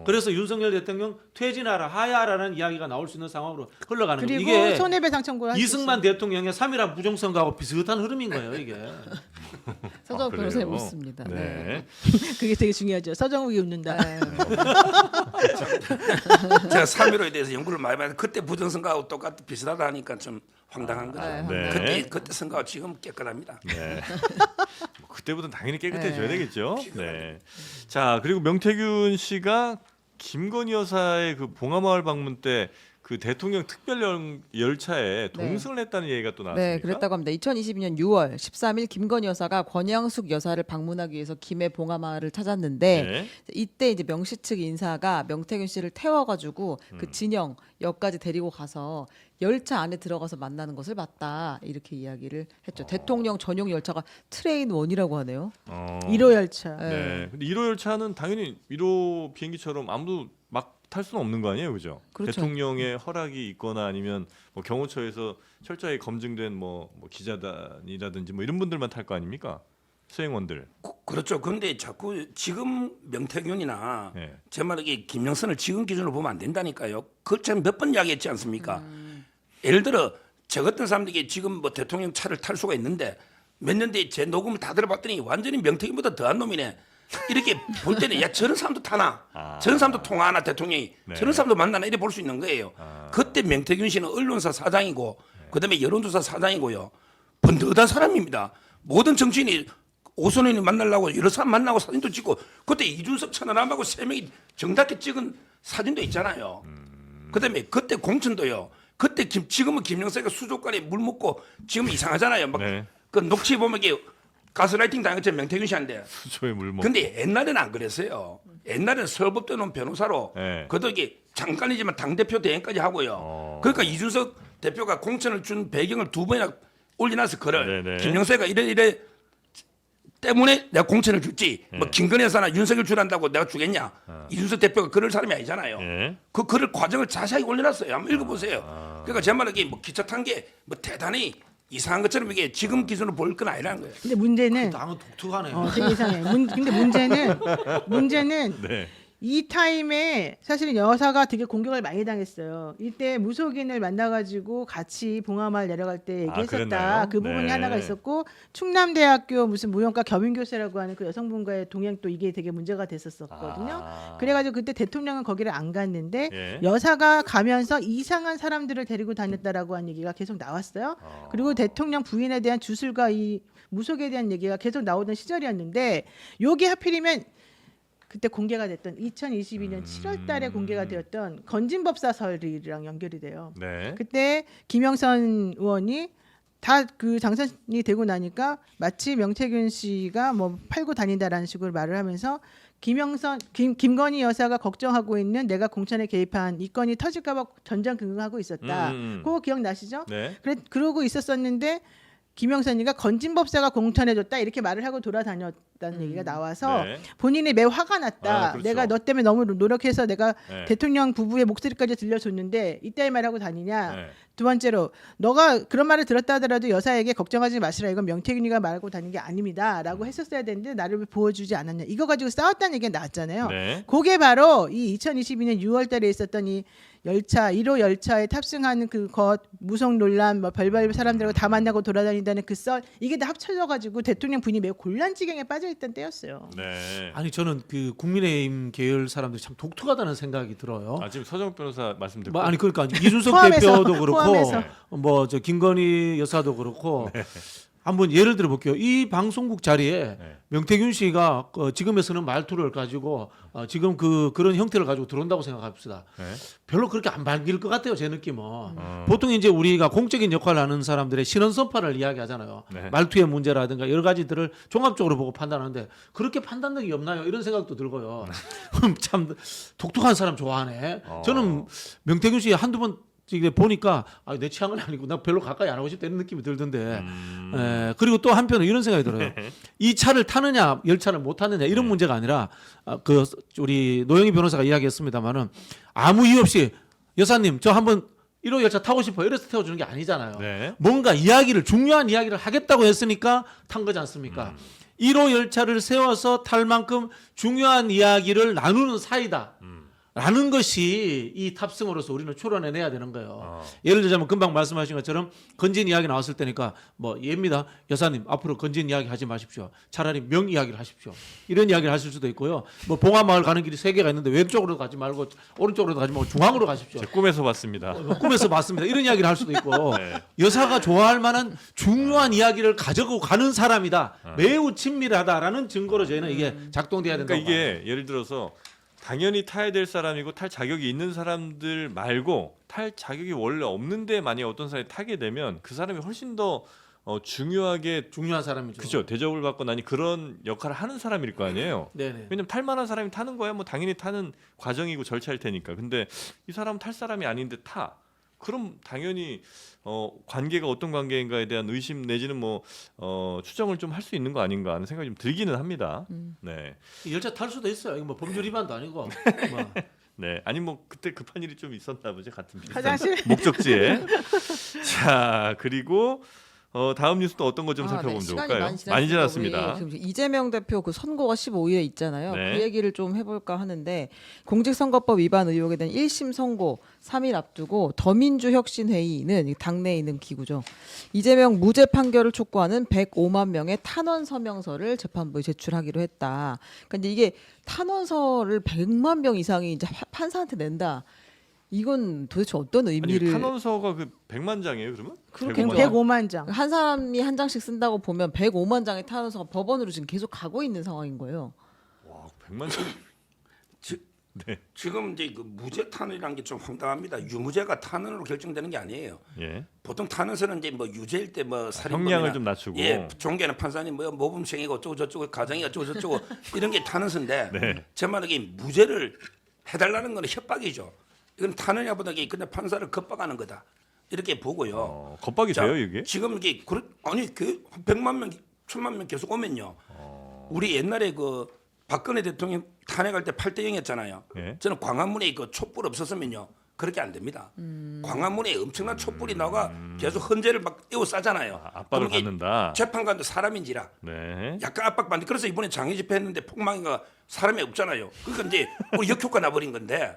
Speaker 5: 그래서 윤석열 대통령 퇴진하라 하야라는 이야기가 나올 수 있는 상황으로 흘러가는 거예요.
Speaker 1: 그리고
Speaker 5: 이게
Speaker 1: 손해배상 청구를 할수
Speaker 5: 이승만 대통령의 3.1한 부정선거하고 비슷한 흐름인 거예요. 이게.
Speaker 2: 서정욱
Speaker 3: 그래요?
Speaker 2: 변호사님 묻습니다.
Speaker 3: 네.
Speaker 1: 그게 되게 중요하죠. 서정욱이 웃는다.
Speaker 2: 네.
Speaker 4: 제가 3.15에 대해서 연구를 많이 봤는데 그때 부정선거하고 똑같이 비슷하다 하니까 좀 황당한 거죠.
Speaker 3: 네.
Speaker 4: 그때 선거하고 지금 깨끗합니다.
Speaker 3: 네. 뭐 그때보다는 당연히 깨끗해져야
Speaker 2: 네.
Speaker 3: 되겠죠. 네. 자, 그리고 명태균 씨가 김건희 여사의 그 봉하마을 방문 때 그 대통령 특별 열차에 동승을 했다는 얘기가 또 나왔습니다.
Speaker 2: 네, 그랬다고 합니다. 2022년 6월 13일 김건희 여사가 권양숙 여사를 방문하기 위해서 김해 봉하마을을 찾았는데
Speaker 3: 네.
Speaker 2: 이때 이제 명시 측 인사가 명태균 씨를 태워가지고 그 진영역까지 데리고 가서 열차 안에 들어가서 만나는 것을 봤다 이렇게 이야기를 했죠. 대통령 전용 열차가 트레인 1이라고 하네요.
Speaker 1: 1호 열차.
Speaker 3: 네. 근데 1호 열차는 당연히 1호 비행기처럼 아무도 막 탈 수는 없는 거 아니에요, 그죠?
Speaker 2: 그렇죠.
Speaker 3: 대통령의 허락이 있거나 아니면 뭐 경호처에서 철저히 검증된 뭐 기자단이라든지 뭐 이런 분들만 탈 거 아닙니까? 수행원들.
Speaker 4: 그렇죠. 그런데 자꾸 지금 명태균이나
Speaker 3: 네.
Speaker 4: 제 말에 김영선을 지금 기준으로 보면 안 된다니까요. 그걸 제가 몇 번 이야기했지 않습니까? 예를 들어 저 같은 사람들이 지금 뭐 대통령 차를 탈 수가 있는데 몇 년 뒤에 제 녹음을 다 들어봤더니 완전히 명태균보다 더한 놈이네. 이렇게 볼 때는 야 저런 사람도 타나, 저런 사람도 통화하나 대통령이,
Speaker 3: 네.
Speaker 4: 저런 사람도 만나나 이래 볼 수 있는 거예요. 그때 명태균 씨는 언론사 사장이고 그다음에 여론조사 사장이고요. 번듯한 사람입니다. 모든 정치인이 오선원이 만나려고 여러 사람 만나고 사진도 찍고 그때 이준석 천하람하고 3명이 정답게 찍은 사진도 있잖아요. 그다음에 그때 공천도요. 그때 지금은 김영사가 수족관에 물 묻고 지금 이상하잖아요. 막
Speaker 3: 네.
Speaker 4: 그 녹취 보면 이게 가스라이팅 당한 것처럼 명태균 씨한테.
Speaker 3: 수초에 물 먹.
Speaker 4: 근데 옛날에는 안 그랬어요. 옛날에는 서울법대 놓은 변호사로
Speaker 3: 네.
Speaker 4: 그것도 이게 잠깐이지만 당대표 대행까지 하고요. 그러니까 이준석 대표가 공천을 준 배경을 2번이나 올려놔서 글을
Speaker 3: 네네.
Speaker 4: 김영사가 이래 때문에 내가 공천을 줄지 뭐 김건희 여사나 윤석열 줄한다고 내가 주겠냐. 이준석 대표가 그럴 사람이 아니잖아요.
Speaker 3: 예.
Speaker 4: 그 글을 과정을 자세하게 올려놨어요. 한번 읽어보세요. 그러니까 제 말은 이게 뭐 기차 탄 게 뭐 대단히 이상한 것처럼 이게 지금 기준으로 볼 건 아니라는 거예요.
Speaker 1: 근데 문제는
Speaker 5: 당은 독특하네.
Speaker 1: 되게 이상해. 근데 문제는
Speaker 3: 네.
Speaker 1: 이 타임에 사실은 여사가 되게 공격을 많이 당했어요. 이때 무속인을 만나가지고 같이 봉화마을 내려갈 때 얘기했었다.
Speaker 3: 그랬나요?
Speaker 1: 그 부분이
Speaker 3: 네.
Speaker 1: 하나가 있었고 충남대학교 무슨 무용과 겸임교사라고 하는 그 여성분과의 동행 또 이게 되게 문제가 됐었거든요. 그래가지고 그때 대통령은 거기를 안 갔는데
Speaker 3: 예.
Speaker 1: 여사가 가면서 이상한 사람들을 데리고 다녔다라고 하는 얘기가 계속 나왔어요. 그리고 대통령 부인에 대한 주술과 이 무속에 대한 얘기가 계속 나오던 시절이었는데 요게 하필이면 그때 공개가 됐던 2022년 7월 달에 공개가 되었던 건진법사설이랑 연결이 돼요.
Speaker 3: 네.
Speaker 1: 그때 김영선 의원이 다 그 당선이 되고 나니까 마치 명태균 씨가 뭐 팔고 다닌다라는 식으로 말을 하면서 김건희 여사가 걱정하고 있는 내가 공천에 개입한 이 건이 터질까봐 전전긍긍하고 있었다. 그거 기억나시죠?
Speaker 3: 네.
Speaker 1: 그러고 있었었는데 김영선이가 건진법사가 공천해줬다 이렇게 말을 하고 돌아다녔다는 얘기가 나와서
Speaker 3: 네.
Speaker 1: 본인이 매우 화가 났다.
Speaker 3: 그렇죠.
Speaker 1: 내가 너 때문에 너무 노력해서 내가
Speaker 3: 네.
Speaker 1: 대통령 부부의 목소리까지 들려줬는데 이따위 말하고 다니냐.
Speaker 3: 네.
Speaker 1: 두 번째로 너가 그런 말을 들었다 하더라도 여사에게 걱정하지 마시라. 이건 명태균이가 말하고 다닌 게 아닙니다라고 했었어야 되는데 나를 왜 보여주지 않았냐. 이거 가지고 싸웠다는 얘기가 나왔잖아요.
Speaker 3: 네.
Speaker 1: 그게 바로 이 2022년 6월달에 있었던 이 열차 1호 열차에 탑승하는 그것 무속 논란 뭐 별별 사람들하고 다 만나고 돌아다닌다는 그 썰 이게 다 합쳐져 가지고 대통령 부인이 매우 곤란지경에 빠져 있던 때였어요.
Speaker 3: 네.
Speaker 5: 아니 저는 그 국민의힘 계열 사람들이 참 독특하다는 생각이 들어요.
Speaker 3: 지금 서정 변호사 말씀 듣고
Speaker 5: 뭐 아니 그러니까 이준석
Speaker 1: 포함해서,
Speaker 5: 대표도 그렇고
Speaker 1: 포함해서.
Speaker 5: 뭐 저 김건희 여사도 그렇고 한번 예를 들어 볼게요. 이 방송국 자리에
Speaker 3: 네.
Speaker 5: 명태균 씨가 지금에서는 말투를 가지고 지금 그런 형태를 가지고 들어온다고 생각합시다.
Speaker 3: 네.
Speaker 5: 별로 그렇게 안 반길 것 같아요. 제 느낌은. 보통 이제 우리가 공적인 역할을 하는 사람들의 신원선파를 이야기하잖아요.
Speaker 3: 네.
Speaker 5: 말투의 문제라든가 여러 가지들을 종합적으로 보고 판단하는데 그렇게 판단력이 없나요? 이런 생각도 들고요. 참 독특한 사람 좋아하네. 저는 명태균 씨 한두 번 이게 보니까 내 취향은 아니고 나 별로 가까이 안 하고 싶다 이런 느낌이 들던데 그리고 또 한편으로 이런 생각이 들어요. 이 차를 타느냐 열차를 못 타느냐 이런 문제가 아니라 그 우리 노영희 변호사가 이야기했습니다마는 아무 이유 없이 여사님 저 한번 1호 열차 타고 싶어요 이래서 태워주는 게 아니잖아요.
Speaker 3: 네.
Speaker 5: 뭔가 중요한 이야기를 하겠다고 했으니까 탄 거지 않습니까? 1호 열차를 세워서 탈 만큼 중요한 이야기를 나누는 사이다. 라는 것이 이 탑승으로서 우리는 추론해내야 되는 거예요. 예를 들자면 금방 말씀하신 것처럼 건진 이야기 나왔을 때니까 뭐 예입니다. 여사님 앞으로 건진 이야기 하지 마십시오. 차라리 명 이야기를 하십시오. 이런 이야기를 하실 수도 있고요. 뭐 봉화마을 가는 길이 3개가 있는데 왼쪽으로 가지 말고 오른쪽으로 가지 말고 중앙으로 가십시오.
Speaker 3: 제 꿈에서 봤습니다.
Speaker 5: 꿈에서 봤습니다. 이런 이야기를 할 수도 있고
Speaker 3: 네.
Speaker 5: 여사가 좋아할 만한 중요한 이야기를 가지고 가는 사람이다. 매우 친밀하다라는 증거로 저희는 이게 작동돼야 된다고
Speaker 3: 그러니까 이게 예를 들어서 당연히 타야 될 사람이고 탈 자격이 있는 사람들 말고 탈 자격이 원래 없는데 만약 어떤 사람이 타게 되면 그 사람이 훨씬 더 중요한
Speaker 5: 사람이죠.
Speaker 3: 그죠 대접을 받고 나니 그런 역할을 하는 사람일 거 아니에요.
Speaker 5: 네네.
Speaker 3: 왜냐면 탈 만한 사람이 타는 거야 뭐 당연히 타는 과정이고 절차일 테니까. 근데 이 사람은 탈 사람이 아닌데 타. 그럼 당연히 관계가 어떤 관계인가에 대한 의심 내지는 뭐 추정을 좀 할 수 있는 거 아닌가 하는 생각이 좀 들기는 합니다. 네.
Speaker 5: 열차 탈 수도 있어요. 이거 뭐 법률 위반도 아니고. 뭐.
Speaker 3: 네. 아니 뭐 그때 급한 일이 좀 있었나 보지 같은 비슷한
Speaker 1: 화장실?
Speaker 3: 목적지에. 자, 그리고 다음 뉴스 또 어떤 거 좀 살펴보면
Speaker 2: 네. 시간이
Speaker 3: 좋을까요?
Speaker 2: 많이
Speaker 3: 지났습니다.
Speaker 2: 지금 이재명 대표 그 선고가 15일에 있잖아요.
Speaker 3: 네.
Speaker 2: 그 얘기를 좀 해볼까 하는데 공직선거법 위반 의혹에 대한 1심 선고 3일 앞두고 더민주혁신회의는 당내에 있는 기구죠. 이재명 무죄 판결을 촉구하는 105만 명의 탄원 서명서를 재판부에 제출하기로 했다. 그러니까 이제 이게 탄원서를 100만 명 이상이 이제 판사한테 낸다. 이건 도대체 어떤 의미를
Speaker 3: 아니 탄원서가 그 100만 장이에요, 그러면?
Speaker 2: 그렇게
Speaker 1: 105만 장.
Speaker 2: 한 사람이 한 장씩 쓴다고 보면 105만 장의 탄원서가 법원으로 지금 계속 가고 있는 상황인 거예요.
Speaker 3: 와, 100만 장. 네.
Speaker 4: 지금 이제 그 무죄 탄원이라는 게 좀 황당합니다. 유무죄가 탄원으로 결정되는 게 아니에요.
Speaker 3: 예.
Speaker 4: 보통 탄원서는 이제 뭐 유죄일 때 뭐 살인범이나
Speaker 3: 형량을 좀 낮추고.
Speaker 4: 예, 종교는 판사님 뭐 모범생이고 어쩌고 저쩌고 가정이 어쩌고 저쩌고 이런 게 탄원서인데
Speaker 3: 네.
Speaker 4: 제 말에 무죄를 해달라는 건 협박이죠. 이건 탄원이보다 그냥 판사를 겁박하는 거다 이렇게 보고요.
Speaker 3: 겁박이
Speaker 4: 자,
Speaker 3: 돼요, 이게?
Speaker 4: 지금 이게 아니 그 100만 명, 1000만 명 계속 오면요. 우리 옛날에 그 박근혜 대통령 탄핵할 때 8대 0이었잖아요.
Speaker 3: 예.
Speaker 4: 저는 광화문에 그 촛불 없었으면요. 그렇게 안 됩니다. 광화문에 엄청난 촛불이 나가 계속 헌재를 막 띄워싸잖아요.
Speaker 3: 압박을
Speaker 4: 그럼 이게
Speaker 3: 받는다.
Speaker 4: 재판관도 사람인지라
Speaker 3: 네.
Speaker 4: 약간 압박받는데 그래서 이번에 장애 집회했는데 폭망이가 사람이 없잖아요. 그러니까 이제 우리 역효과 나버린 건데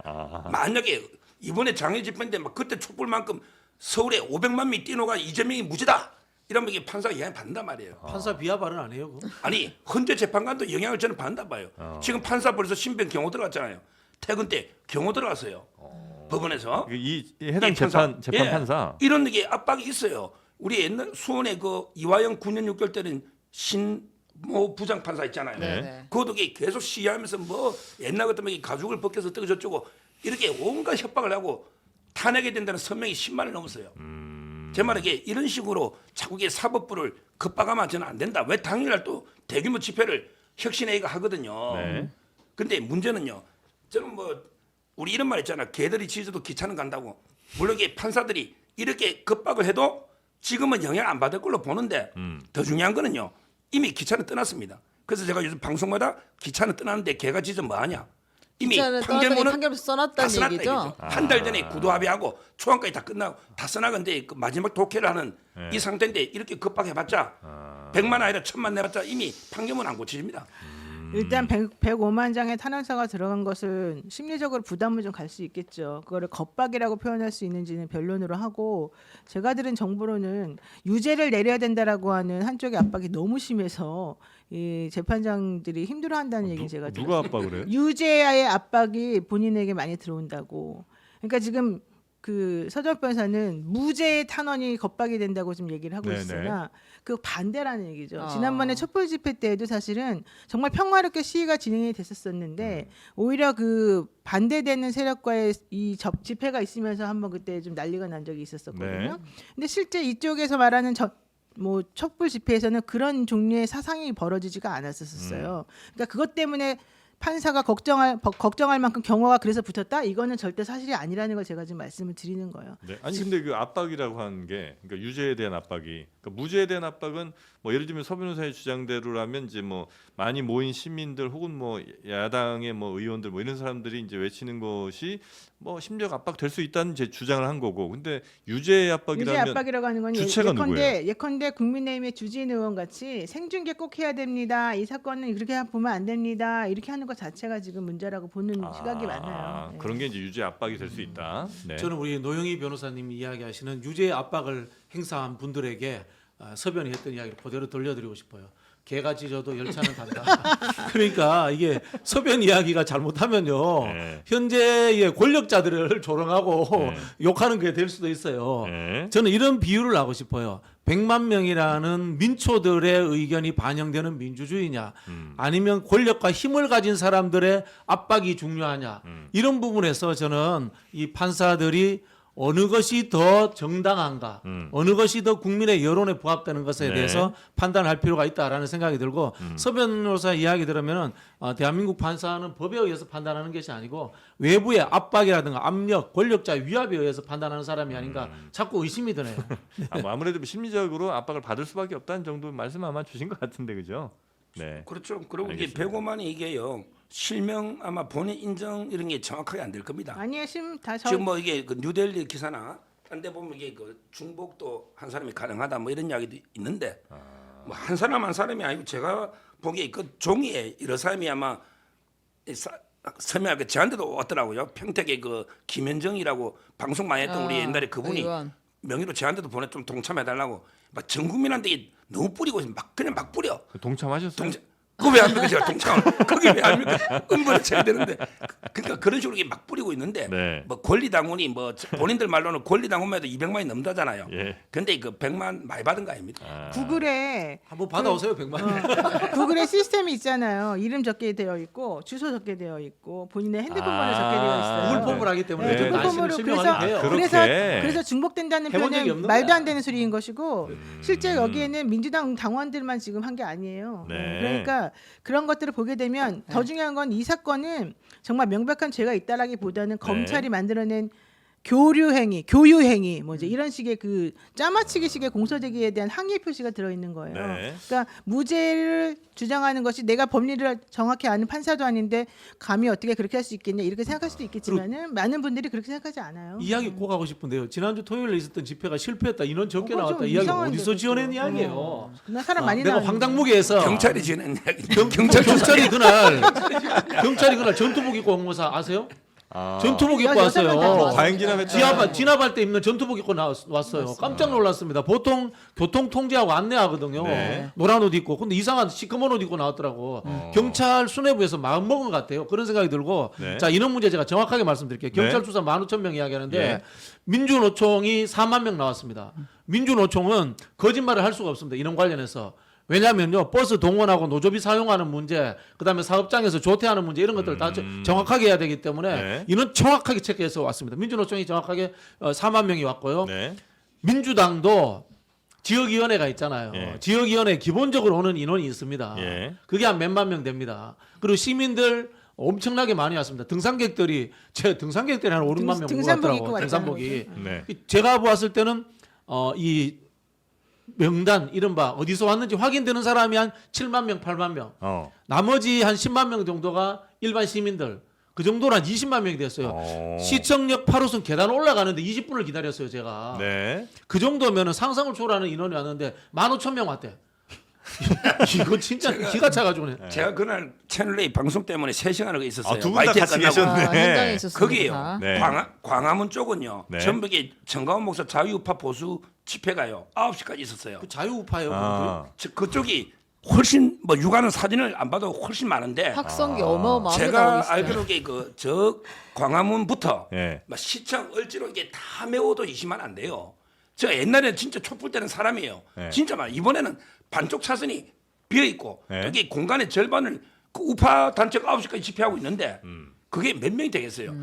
Speaker 4: 만약에 이번에 장애 집회인데 막 그때 촛불만큼 서울에 500만 명이 뛰노가 이재명이 무죄다 이러면 이게 판사가 영향 받는단 말이에요.
Speaker 5: 판사 비하 발언 안 해요. 그거?
Speaker 4: 아니 헌재 재판관도 영향을 저는 받는다 봐요. 지금 판사 벌써 신병 경호 들어갔잖아요. 퇴근 때 경호 들어갔어요. 법원에서
Speaker 3: 이 해당
Speaker 4: 예, 판사.
Speaker 3: 재판
Speaker 4: 예,
Speaker 3: 판사.
Speaker 4: 이런 게 압박이 있어요. 우리 옛날 수원에 그 이화영 9년 6개월 때는 신모 부장 판사 있잖아요.
Speaker 2: 네.
Speaker 4: 그것도 계속 시위하면서 뭐 옛날 같으면 가죽을 벗겨서 어쩌고 저쩌고 이렇게 온갖 협박을 하고 탄핵이 된다는 서명이 10만을 넘었어요. 제 말은 이런 식으로 자꾸 사법부를 겁박하면 저는 안 된다. 왜 당일날 또 대규모 집회를 혁신회의가 하거든요.
Speaker 3: 네.
Speaker 4: 근데 문제는요. 저는 뭐 우리 이런 말 있잖아. 개들이 짖어도 기차는 간다고. 물론 이게 판사들이 이렇게 겁박을 해도 지금은 영향 안 받을 걸로 보는데 더 중요한 거는요. 이미 기차는 떠났습니다. 그래서 제가 요즘 방송마다 기차는 떠나는데 개가 짖어 뭐하냐. 이미
Speaker 2: 기차는
Speaker 4: 판결문은
Speaker 2: 판결문
Speaker 4: 다
Speaker 2: 써놨다는
Speaker 4: 써놨다
Speaker 2: 얘기죠.
Speaker 4: 한 달 전에 구도 합의하고 초안까지 다 끝나고 다 써나간데 그 마지막 독해를 하는 이 상태인데 이렇게 급박해봤자 100만 아니라 1000만 내봤자 이미 판결문 안 고쳐집니다.
Speaker 1: 일단 105만 장의 탄원서가 들어간 것은 심리적으로 부담을 좀 갈 수 있겠죠. 그거를 겁박이라고 표현할 수 있는지는 변론으로 하고 제가 들은 정보로는 유죄를 내려야 된다라고 하는 한쪽의 압박이 너무 심해서 이 재판장들이 힘들어한다는 얘기 제가 들었어요.
Speaker 3: 누가 압박을 해요?
Speaker 1: 유죄의 압박이 본인에게 많이 들어온다고. 그러니까 지금 그 서정 변호사는 무죄의 탄원이 겁박이 된다고 좀 얘기를 하고
Speaker 3: 네네.
Speaker 1: 있으나 그 반대라는 얘기죠.
Speaker 2: 아.
Speaker 1: 지난번에 촛불 집회 때에도 사실은 정말 평화롭게 시위가 진행이 됐었었는데 오히려 그 반대되는 세력과의 이 집회가 있으면서 한번 그때 좀 난리가 난 적이 있었었거든요.
Speaker 3: 네.
Speaker 1: 근데 실제 이쪽에서 말하는 뭐 촛불 집회에서는 그런 종류의 사상이 벌어지지가 않았었어요. 그러니까 그것 때문에 판사가 걱정할 만큼 경호가 그래서 붙었다? 이거는 절대 사실이 아니라는 걸 제가 지금 말씀을 드리는 거예요.
Speaker 3: 네. 아니 근데 그 압박이라고 하는 게 그러니까 유죄에 대한 압박이 그러니까 무죄에 대한 압박은 뭐 예를 들면 서 변호사의 주장대로라면 이제 뭐 많이 모인 시민들 혹은 뭐 야당의 뭐 의원들 뭐 이런 사람들이 이제 외치는 것이 뭐 심리적 압박 될 수 있다는 이제 주장을 한 거고 근데 유죄의
Speaker 1: 유죄
Speaker 3: 압박이라면
Speaker 1: 압박이라고 하는 건
Speaker 3: 주체가 누구예요?
Speaker 1: 예컨대 국민의힘의 주진 의원 같이 생중계 꼭 해야 됩니다. 이 사건은 그렇게 보면 안 됩니다. 이렇게 하는 것 자체가 지금 문제라고 보는 시각이 많아요. 네.
Speaker 3: 그런 게 이제 유죄 압박이 될 수 있다. 네.
Speaker 5: 저는 우리 노영희 변호사님이 이야기하시는 유죄 압박을 행사한 분들에게 서변이 했던 이야기를 그대로 들려드리고 싶어요. 개가 짖어도 열차는 간다. 그러니까 이게 서변 이야기가 잘못하면요.
Speaker 3: 네.
Speaker 5: 현재의 권력자들을 조롱하고
Speaker 3: 네.
Speaker 5: 욕하는 게 될 수도 있어요.
Speaker 3: 네.
Speaker 5: 저는 이런 비유를 하고 싶어요. 100만 명이라는 민초들의 의견이 반영되는 민주주의냐 아니면 권력과 힘을 가진 사람들의 압박이 중요하냐 이런 부분에서 저는 이 판사들이 어느 것이 더 정당한가 어느 것이 더 국민의 여론에 부합되는 것에
Speaker 3: 네.
Speaker 5: 대해서 판단할 필요가 있다라는 생각이 들고 서 변호사 이야기 들으면 대한민국 판사는 법에 의해서 판단하는 것이 아니고 외부의 압박이라든가 압력 권력자 위압에 의해서 판단하는 사람이 아닌가 자꾸 의심이 드네요.
Speaker 3: 뭐 아무래도 심리적으로 압박을 받을 수밖에 없다는 정도 말씀 아마 주신 것 같은데 그죠? 네.
Speaker 4: 그렇죠. 그리고 이게
Speaker 3: 알겠습니다.
Speaker 4: 105만이 이게요. 실명 아마 본인 인정 이런 게 정확하게 안 될 겁니다.
Speaker 1: 아니에요.
Speaker 4: 지금 뭐 이게 그 뉴델리 기사나 딴데 보면 이게 그 중복도 한 사람이 가능하다 뭐 이런 이야기도 있는데 뭐 한 사람 한 사람이 아니고 제가 보기에 그 종이에 여러 사람이 아마 서명하게 저한테도 왔더라고요. 평택에 그 김현정이라고 방송 많이 했던 우리 옛날에 그분이
Speaker 2: 의원.
Speaker 4: 명의로 저한테도 보내 좀 동참해달라고 막 전 국민한테 이게 너무 뿌리고 있으면 막 그냥 막 뿌려.
Speaker 3: 동참하셨어요?
Speaker 4: 그거 왜 합니까 제가 동참을 거기 왜 합니까? 은번에 쳐야 되는데 그러니까 그런 식으로 이게 막 뿌리고 있는데
Speaker 3: 네.
Speaker 4: 뭐 권리당원이 뭐 본인들 말로는 권리당원만 해도 200만이 넘다잖아요.
Speaker 3: 예.
Speaker 4: 근데 그 100만 많이 받은 거 아닙니까?
Speaker 1: 구글에
Speaker 5: 한번 받아오세요 100만.
Speaker 1: 구글에 시스템이 있잖아요. 이름 적게 되어 있고 주소 적게 되어 있고 본인의 핸드폰 번호 적게 되어 있어요.
Speaker 5: 구글 폼을 하기 때문에
Speaker 1: 네,
Speaker 5: 좀
Speaker 1: 구글
Speaker 5: 날씨를
Speaker 1: 폼으로
Speaker 5: 실명하게 돼요.
Speaker 3: 그렇게.
Speaker 1: 그래서 중복된다는
Speaker 5: 해본 적이
Speaker 1: 표현은
Speaker 5: 없는
Speaker 1: 말도
Speaker 5: 거야.
Speaker 1: 안 되는 소리인 것이고 실제 여기에는 민주당 당원들만 지금 한 게 아니에요.
Speaker 3: 네.
Speaker 1: 그러니까 그런 것들을 보게 되면 더 중요한 건 이 사건은 정말 명백한 죄가 있다라기보다는 검찰이 만들어낸 교류 행위, 교유 행위, 뭐지 이런 식의 그 짜맞추기식의 공소제기에 대한 항의 표시가 들어 있는 거예요.
Speaker 3: 네.
Speaker 1: 그러니까 무죄를 주장하는 것이 내가 법리를 정확히 아는 판사도 아닌데 감히 어떻게 그렇게 할 수 있겠냐 이렇게 생각할 수도 있겠지만은 많은 분들이 그렇게 생각하지 않아요.
Speaker 5: 이야기 꼭 하고 싶은데요. 지난주 토요일에 있었던 집회가 실패했다. 인원 적게
Speaker 1: 그거 좀
Speaker 5: 나왔다. 이야기
Speaker 1: 이상한데,
Speaker 5: 어디서 지어낸
Speaker 1: 그거.
Speaker 5: 이야기예요.
Speaker 1: 나 사람 많이
Speaker 5: 내가
Speaker 1: 나왔는데.
Speaker 5: 황당무계에서
Speaker 4: 경찰이 지낸 이야기.
Speaker 5: 경찰이 그날 전투복 입고 온 거사 아세요? 전투복 입고
Speaker 1: 여자만 다
Speaker 5: 왔어요.
Speaker 1: 왔어요.
Speaker 3: 과잉 진압했잖아요.
Speaker 5: 진압할 때 입는 전투복 입고 왔어요. 깜짝 놀랐습니다. 보통 교통 통제하고 안내하거든요.
Speaker 3: 네.
Speaker 5: 노란 옷 입고. 근데 이상한 시커먼 옷 입고 나왔더라고. 경찰 수뇌부에서 마음 먹은 것 같아요. 그런 생각이 들고.
Speaker 3: 네.
Speaker 5: 자, 인원 문제 제가 정확하게 말씀드릴게요. 경찰 수사 15,000명 이야기하는데
Speaker 3: 예.
Speaker 5: 민주노총이 4만 명 나왔습니다. 민주노총은 거짓말을 할 수가 없습니다. 인원 관련해서. 왜냐하면요 버스 동원하고 노조비 사용하는 문제, 그다음에 사업장에서 조퇴하는 문제 이런 것들 다 정확하게 해야 되기 때문에
Speaker 3: 네.
Speaker 5: 이는 정확하게 체크해서 왔습니다. 민주노총이 정확하게 4만 명이 왔고요.
Speaker 3: 네.
Speaker 5: 민주당도 지역위원회가 있잖아요.
Speaker 3: 예.
Speaker 5: 지역위원회 기본적으로 오는 인원이 있습니다.
Speaker 3: 예.
Speaker 5: 그게 한 몇만 명 됩니다. 그리고 시민들 엄청나게 많이 왔습니다. 등산객들이 한 5, 6만 명
Speaker 1: 등산복 입고
Speaker 5: 왔더라고.
Speaker 1: 왔다는
Speaker 5: 등산복이.
Speaker 1: 거죠.
Speaker 3: 네.
Speaker 5: 제가 보았을 때는 이 명단 이른바 어디서 왔는지 확인되는 사람이 한 7만 명, 8만 명. 나머지 한 10만 명 정도가 일반 시민들. 그 정도로 한 20만 명이 됐어요. 시청역 8호선 계단 올라가는데 20분을 기다렸어요, 제가.
Speaker 3: 네.
Speaker 5: 그 정도면 상상을 초월하는 인원이 왔는데 15,000명 왔대. 이거 진짜 기가 차가지고.
Speaker 4: 제가 그날 채널A 방송 때문에 3시간을 있었어요.
Speaker 3: 두 분 다 같이
Speaker 4: 끝나고.
Speaker 3: 계셨네.
Speaker 2: 현장에 있었습니다.
Speaker 4: 거기에요.
Speaker 3: 네.
Speaker 4: 광화문 쪽은요.
Speaker 3: 네.
Speaker 4: 전부 이게 정가원 목사 자유우파 보수 집회가요. 9시까지 있었어요.
Speaker 5: 그 자유우파예요.
Speaker 3: 아.
Speaker 4: 그쪽이 훨씬 뭐 육아는 사진을 안 봐도 훨씬 많은데
Speaker 2: 확성기 어마어마하게 나오고
Speaker 4: 제가
Speaker 2: 있어요.
Speaker 4: 알기로 이게 저 광화문부터
Speaker 3: 예.
Speaker 4: 막 시청 을지로 이게 다 메워도 20만 안 돼요. 제가 옛날에 진짜 촛불 때는 사람이에요.
Speaker 3: 네.
Speaker 4: 진짜 많아. 이번에는 반쪽 차선이 비어 있고
Speaker 3: 네.
Speaker 4: 여기 공간의 절반을 그 우파 단체가 9시까지 집회하고 있는데 그게 몇 명이 되겠어요.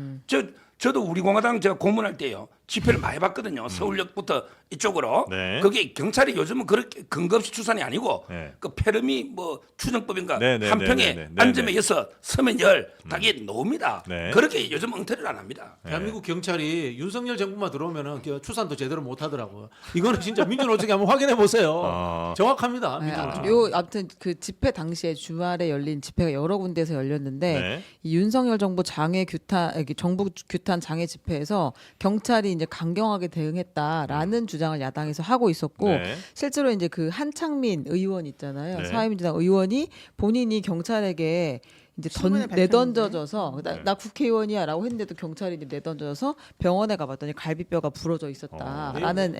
Speaker 4: 저도 우리 공화당 제가 고문할 때요. 집회를 많이 봤거든요. 서울역부터 이쪽으로.
Speaker 3: 네.
Speaker 4: 그게 경찰이 요즘은 그렇게 근거 없이 추산이 아니고
Speaker 3: 네.
Speaker 4: 그 페르미 뭐 추정법인가
Speaker 3: 네, 네,
Speaker 4: 한
Speaker 3: 네,
Speaker 4: 평에
Speaker 3: 네, 네, 네,
Speaker 4: 앉으면
Speaker 3: 네.
Speaker 4: 6, 서면 10, 다게 놓습니다.
Speaker 3: 네.
Speaker 4: 그렇게 요즘 엉터리를 안 합니다.
Speaker 5: 대한민국 경찰이 윤석열 정부만 들어오면은 추산도 제대로 못 하더라고요. 이거는 진짜 민주노총이 한번 확인해 보세요. 정확합니다.
Speaker 2: 네,
Speaker 5: 민주노총.
Speaker 2: 아무튼 그 집회 당시에 주말에 열린 집회가 여러 군데에서 열렸는데
Speaker 3: 네.
Speaker 2: 이 윤석열 정부 장애 규탄 정부 규탄 장애 집회에서 경찰이 이제 강경하게 대응했다라는 주장을 야당에서 하고 있었고
Speaker 3: 네.
Speaker 2: 실제로 이제 그 한창민 의원 있잖아요.
Speaker 3: 네.
Speaker 2: 사회민주당 의원이 본인이 경찰에게 이제
Speaker 1: 신문에
Speaker 2: 내던져져서
Speaker 3: 네.
Speaker 2: 나 국회의원이야라고 했는데도 경찰이 이제 내던져서 병원에 가봤더니 갈비뼈가 부러져 있었다라는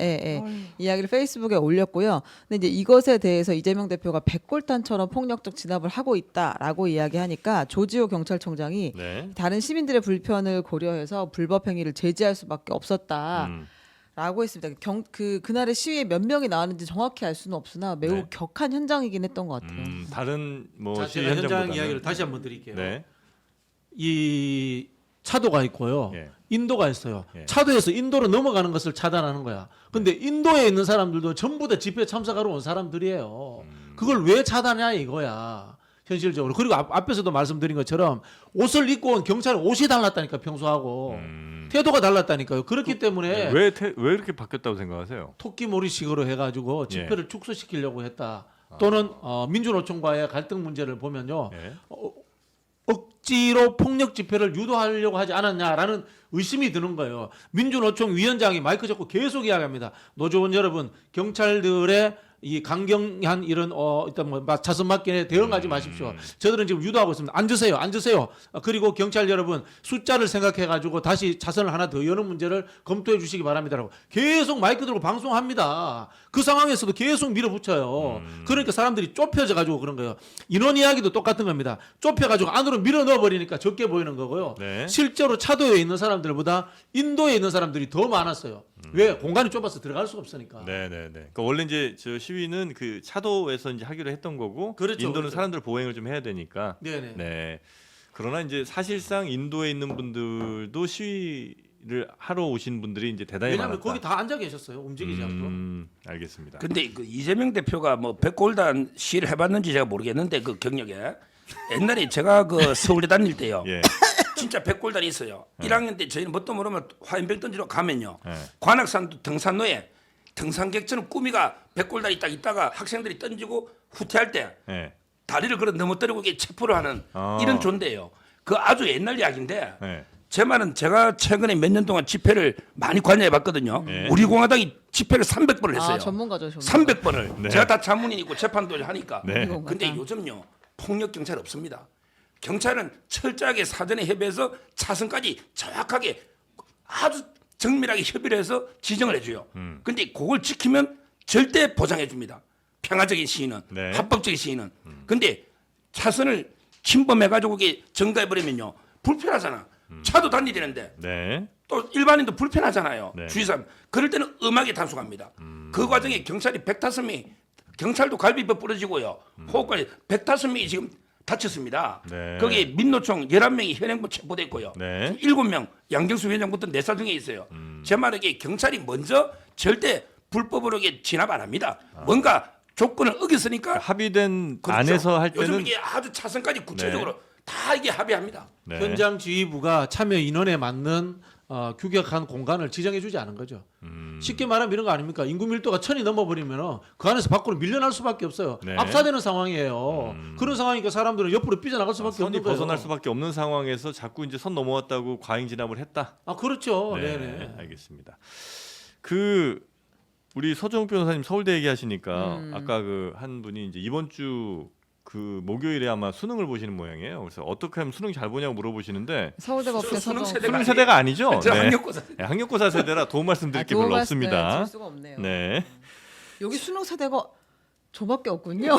Speaker 2: 이야기를 페이스북에 올렸고요. 근데 이제 이것에 대해서 이재명 대표가 백골단처럼 폭력적 진압을 하고 있다라고 이야기하니까 조지호 경찰청장이
Speaker 3: 네.
Speaker 2: 다른 시민들의 불편을 고려해서 불법 행위를 제지할 수밖에 없었다. 라고 했습니다. 그날의 시위에 몇 명이 나왔는지 정확히 알 수는 없으나 매우
Speaker 3: 네.
Speaker 2: 격한 현장이긴 했던 것 같아요.
Speaker 3: 다른 뭐
Speaker 5: 자,
Speaker 3: 시위
Speaker 5: 제가 현장
Speaker 3: 현장보다는
Speaker 5: 이야기를 다시 한번 드릴게요.
Speaker 3: 네.
Speaker 5: 이 차도가 있고요.
Speaker 3: 예.
Speaker 5: 인도가 있어요.
Speaker 3: 예.
Speaker 5: 차도에서 인도로 넘어가는 것을 차단하는 거야. 근데 인도에 있는 사람들도 전부 다 집회 참석하러 온 사람들이에요. 그걸 왜 차단하냐 이거야. 현실적으로. 그리고 앞에서도 말씀드린 것처럼 옷을 입고 온 경찰은 옷이 달랐다니까 평소하고. 태도가 달랐다니까요. 그렇기 때문에
Speaker 3: 왜 이렇게 바뀌었다고 생각하세요?
Speaker 5: 토끼몰이식으로 해가지고 집회를 축소시키려고 했다. 또는 민주노총과의 갈등 문제를 보면요.
Speaker 3: 예.
Speaker 5: 억지로 폭력 집회를 유도하려고 하지 않았냐라는 의심이 드는 거예요. 민주노총 위원장이 마이크 잡고 계속 이야기합니다. 노조원 여러분, 경찰들의 이 강경한 이런 일단 뭐 자선 맞기에 대응하지 마십시오. 저들은 지금 유도하고 있습니다. 앉으세요. 그리고 경찰 여러분 숫자를 생각해 가지고 다시 자선을 하나 더 여는 문제를 검토해 주시기 바랍니다라고 계속 마이크 들고 방송합니다. 그 상황에서도 계속 밀어붙여요. 그러니까 사람들이 좁혀져 가지고 그런 거예요. 인원 이야기도 똑같은 겁니다. 좁혀 가지고 안으로 밀어 넣어 버리니까 적게 보이는 거고요.
Speaker 3: 네.
Speaker 5: 실제로 차도에 있는 사람들보다 인도에 있는 사람들이 더 많았어요. 왜? 공간이 좁아서 들어갈 수가 없으니까.
Speaker 3: 네네네. 그러니까 원래 이제 저 시위는 그 차도에서 이제 하기로 했던 거고,
Speaker 5: 그렇죠,
Speaker 3: 인도는
Speaker 5: 그렇죠.
Speaker 3: 사람들 보행을 좀 해야 되니까.
Speaker 5: 네네.
Speaker 3: 네. 그러나 이제 사실상 인도에 있는 분들도 시위를 하러 오신 분들이 이제 대단히
Speaker 5: 왜냐하면
Speaker 3: 많았다.
Speaker 5: 거기 다 앉아 계셨어요. 움직이지 않고.
Speaker 3: 알겠습니다.
Speaker 4: 근데 그 이재명 대표가 뭐 백골단 시위를 해봤는지 제가 모르겠는데 그 경력에 옛날에 제가 그 서울대 다닐 때요.
Speaker 3: 예.
Speaker 4: 진짜 백골단이 있어요. 1학년 때 저희는 뭣도 모르면 화염병 던지러 가면요.
Speaker 3: 네.
Speaker 4: 관악산 등산로에 등산객처럼 꾸미가 백골단이 딱 있다가 학생들이 던지고 후퇴할 때
Speaker 3: 예.
Speaker 4: 다리를 걸어 넘어뜨리고 이게 체포를 하는 이런 존재예요. 그 아주 옛날 이야기인데
Speaker 3: 예.
Speaker 4: 제 말은 제가 최근에 몇 년 동안 집회를 많이 관여해봤거든요.
Speaker 3: 네.
Speaker 4: 우리 공화당이 집회를 300번을 했어요.
Speaker 2: 아, 전문가죠, 전문가.
Speaker 4: 300번을.
Speaker 3: 네.
Speaker 4: 제가 다 자문인이고 재판도 하니까.
Speaker 3: 네.
Speaker 4: 근데 요즘요 폭력 경찰 없습니다. 경찰은 철저하게 사전에 협의해서 차선까지 정확하게 아주 정밀하게 협의를 해서 지정을 해줘요. 근데 그걸 지키면 절대 보장해 줍니다. 평화적인 시위는
Speaker 3: 네.
Speaker 4: 합법적인 시위는. 근데 차선을 침범해가지고 이게 정가해버리면요 불편하잖아. 차도 다니되는데
Speaker 3: 네.
Speaker 4: 또 일반인도 불편하잖아요.
Speaker 3: 네.
Speaker 4: 주의사람. 그럴 때는 음하게 단속합니다. 그 과정에 경찰이 105명이 경찰도 갈비뼈 부러지고요. 호흡까지 105명이 지금 다쳤습니다.
Speaker 3: 네.
Speaker 4: 거기에 민노총 11명이 현행범 체포됐고요.
Speaker 3: 네.
Speaker 4: 지금 7명 양경수 위원장부터 내사 중에 있어요. 제 말은 이게 경찰이 먼저 절대 불법으로 이게 진압 안 합니다. 뭔가 조건을 어겼으니까
Speaker 3: 합의된
Speaker 4: 그렇죠.
Speaker 3: 안에서 할
Speaker 4: 요즘
Speaker 3: 때는
Speaker 4: 이게 아주 차선까지 구체적으로 다 이게 합의합니다.
Speaker 3: 네.
Speaker 5: 현장 지휘부가 참여 인원에 맞는 규격한 공간을 지정해주지 않은 거죠. 쉽게 말하면 이런 거 아닙니까? 인구 밀도가 1000이 넘어버리면 그 안에서 밖으로 밀려날 수밖에 없어요.
Speaker 3: 네.
Speaker 5: 압사되는 상황이에요. 그런 상황이니까 사람들은 옆으로 삐져나갈 수밖에
Speaker 3: 선이
Speaker 5: 없는 거예요.
Speaker 3: 벗어날 수밖에 없는 상황에서 자꾸 이제 선 넘어왔다고 과잉 진압을 했다.
Speaker 5: 아 그렇죠.
Speaker 3: 네,
Speaker 5: 네네.
Speaker 3: 알겠습니다. 그 우리 서정욱 변호사님 서울대 얘기하시니까 아까 그 한 분이 이제 이번 주 그 목요일에 아마 수능을 보시는 모양이에요. 그래서 어떻게 하면 수능 잘 보냐고 물어보시는데
Speaker 2: 서울대법대
Speaker 4: 수능
Speaker 2: 서정.
Speaker 4: 세대가
Speaker 3: 수능 세대가 아니죠?
Speaker 4: 저
Speaker 3: 네.
Speaker 4: 학력고사.
Speaker 3: 네, 학력고사 세대라 도움 말씀드릴 게 별로 없습니다.
Speaker 2: 줄 수가 없네요.
Speaker 3: 네.
Speaker 2: 여기 수능 세대가 저밖에 없군요.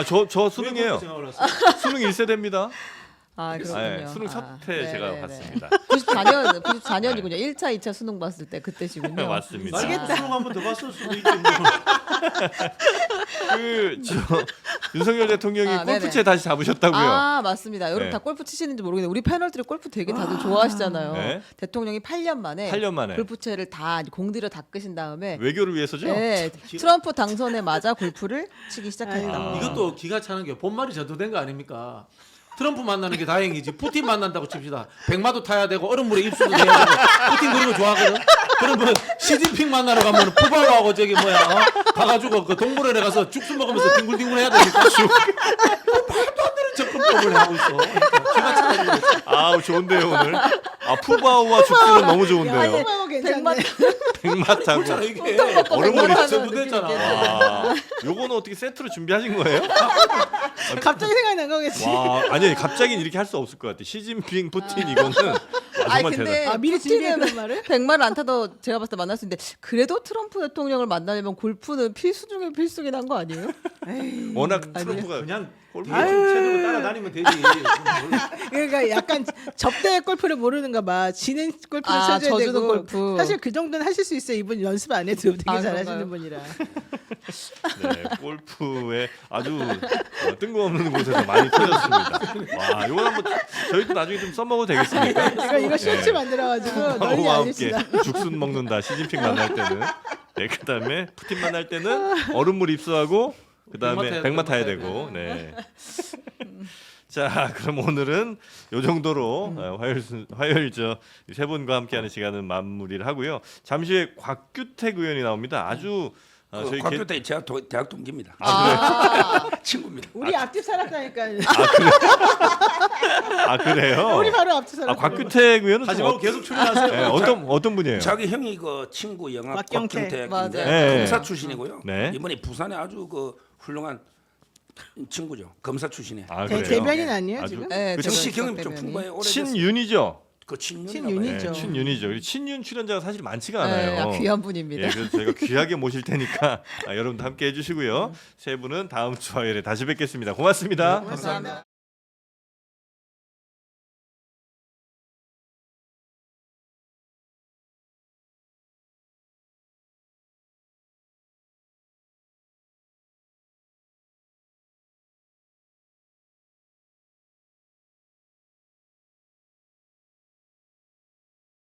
Speaker 3: 저
Speaker 5: 왜
Speaker 3: 수능이에요.
Speaker 5: 그렇게 생각을 하세요?
Speaker 3: 수능 1세대입니다.
Speaker 2: 아 그렇군요.
Speaker 3: 수능 첫 해 제가 봤습니다.
Speaker 2: 94년이군요. 1차, 2차 수능 봤을 때 그때시군요.
Speaker 3: 맞습니다.
Speaker 5: 나중에 수능 한번 더 봤을 수도 있겠네요.
Speaker 3: 윤석열 대통령이
Speaker 2: 아,
Speaker 3: 골프채
Speaker 2: 네네.
Speaker 3: 다시 잡으셨다고요.
Speaker 2: 아 맞습니다. 여러분
Speaker 3: 네.
Speaker 2: 다 골프 치시는지 모르겠는데 우리 패널들이 골프 되게 다들 좋아하시잖아요.
Speaker 3: 네.
Speaker 2: 대통령이 8년 만에
Speaker 3: 8년 만에
Speaker 2: 골프채를 다 공들여 닦으신 다음에
Speaker 3: 외교를 위해서죠.
Speaker 2: 네, 트럼프 당선에 맞아 골프를 치기 시작했다.
Speaker 3: 아.
Speaker 5: 이것도 기가 차는 게 본말이 저도된 거 아닙니까? 트럼프 만나는 게 다행이지. 푸틴 만난다고 칩시다. 백마도 타야 되고 얼음물에 입수도 해야 되고 푸틴 그런 거 좋아하거든. 그러면 시진핑 만나러 가면 푸바오하고 저기 뭐야 가가지고 그 동물원에 가서 죽수 먹으면서 뒹굴뒹굴 해야 되니까 말도 안 되는 접근법을 하고 있어. 기가 차가지고.
Speaker 3: 아 좋은데요 오늘. 푸바오와 죽수는 너무 좋은데요.
Speaker 1: 하고 괜찮네.
Speaker 3: 백마타고
Speaker 5: 그렇잖아 이게
Speaker 3: 얼음물이
Speaker 5: 얼음물이
Speaker 2: 있어도
Speaker 5: 됐잖아.
Speaker 3: 와, 요거는 어떻게 세트로 준비하신 거예요?
Speaker 1: 갑자기 생각난 거겠지.
Speaker 3: 와, 아니 갑자기 이렇게 할 수 없을 것 같아. 시진핑, 푸틴 이거는
Speaker 2: 아니
Speaker 3: 정말
Speaker 2: 근데
Speaker 3: 대단.
Speaker 1: 아, 미리 준비해
Speaker 2: 푸틴은
Speaker 1: 그런 말을?
Speaker 2: 100마를 안 타도 제가 봤을 때 만날 수 있는데 그래도 트럼프 대통령을 만나려면 골프는 필수 중에 필수긴 한 거 아니에요?
Speaker 3: 워낙 트럼프가
Speaker 5: 그냥 골프
Speaker 3: 아유.
Speaker 5: 채널로 따라다니면 되지.
Speaker 1: 그러니까 약간 접대 골프를 모르는가 봐. 지는 골프를
Speaker 2: 아,
Speaker 1: 쳐줘야
Speaker 2: 져주는
Speaker 1: 되고.
Speaker 2: 골프.
Speaker 1: 사실 그 정도는 하실 수 있어요. 이분 연습 안 해도 되게
Speaker 2: 아,
Speaker 1: 잘하시는
Speaker 2: 그런가요?
Speaker 1: 분이라.
Speaker 3: 네, 골프에 아주 뜬금없는 곳에서 많이 터졌습니다. 와, 이거 한번 저희도 나중에 좀 써먹어도 되겠습니까?
Speaker 1: 이거 쇼츠 만들어가지고 널리
Speaker 3: 푸바오와 함께
Speaker 1: 알립시다.
Speaker 3: 죽순 먹는다. 시진핑 만날 때는. 네, 그다음에 푸틴 만날 때는 얼음물 입수하고 그다음에 백마 타야 되고. 네. 자, 그럼 오늘은 요 정도로 화요일 저 세 분과 함께하는 시간은 마무리를 하고요. 잠시 후에 곽규택 의원이 나옵니다. 아주 아,
Speaker 4: 그
Speaker 3: 저희
Speaker 4: 곽규 때 제가 대학 동기입니다. 친구입니다.
Speaker 1: 우리 앞집 살았다니까.
Speaker 3: 아 그래요?
Speaker 1: 우리 바로 앞집 살았.
Speaker 3: 곽규택 의원은
Speaker 5: 하지
Speaker 3: 좀
Speaker 5: 말고 계속 출연하세요.
Speaker 3: 네, 어떤 분이에요?
Speaker 4: 자기 형이 그 친구 영화
Speaker 1: 곽경택.
Speaker 4: 곽경택인데
Speaker 3: 맞아요.
Speaker 4: 검사 출신이고요.
Speaker 3: 네.
Speaker 4: 이번에 부산에 아주 그 훌륭한 친구죠. 검사 출신에.
Speaker 3: 아, 그래요?
Speaker 1: 대변인 아니에요
Speaker 3: 아주-
Speaker 1: 지금?
Speaker 2: 네,
Speaker 3: 그쵸?
Speaker 4: 정치
Speaker 2: 대변인.
Speaker 4: 경험이 좀 풍부해요. 오래됐어요.
Speaker 3: 친윤이죠.
Speaker 4: 그 친윤이죠.
Speaker 1: 친윤이죠.
Speaker 3: 네, 친윤이죠. 그리고 친윤 출연자가 사실 많지가
Speaker 2: 네,
Speaker 3: 않아요.
Speaker 2: 귀한 분입니다.
Speaker 3: 예, 그래서 저희가 귀하게 모실 테니까 여러분도 함께 해주시고요. 세 분은 다음 주 화요일에 다시 뵙겠습니다. 고맙습니다.
Speaker 1: 감사합니다.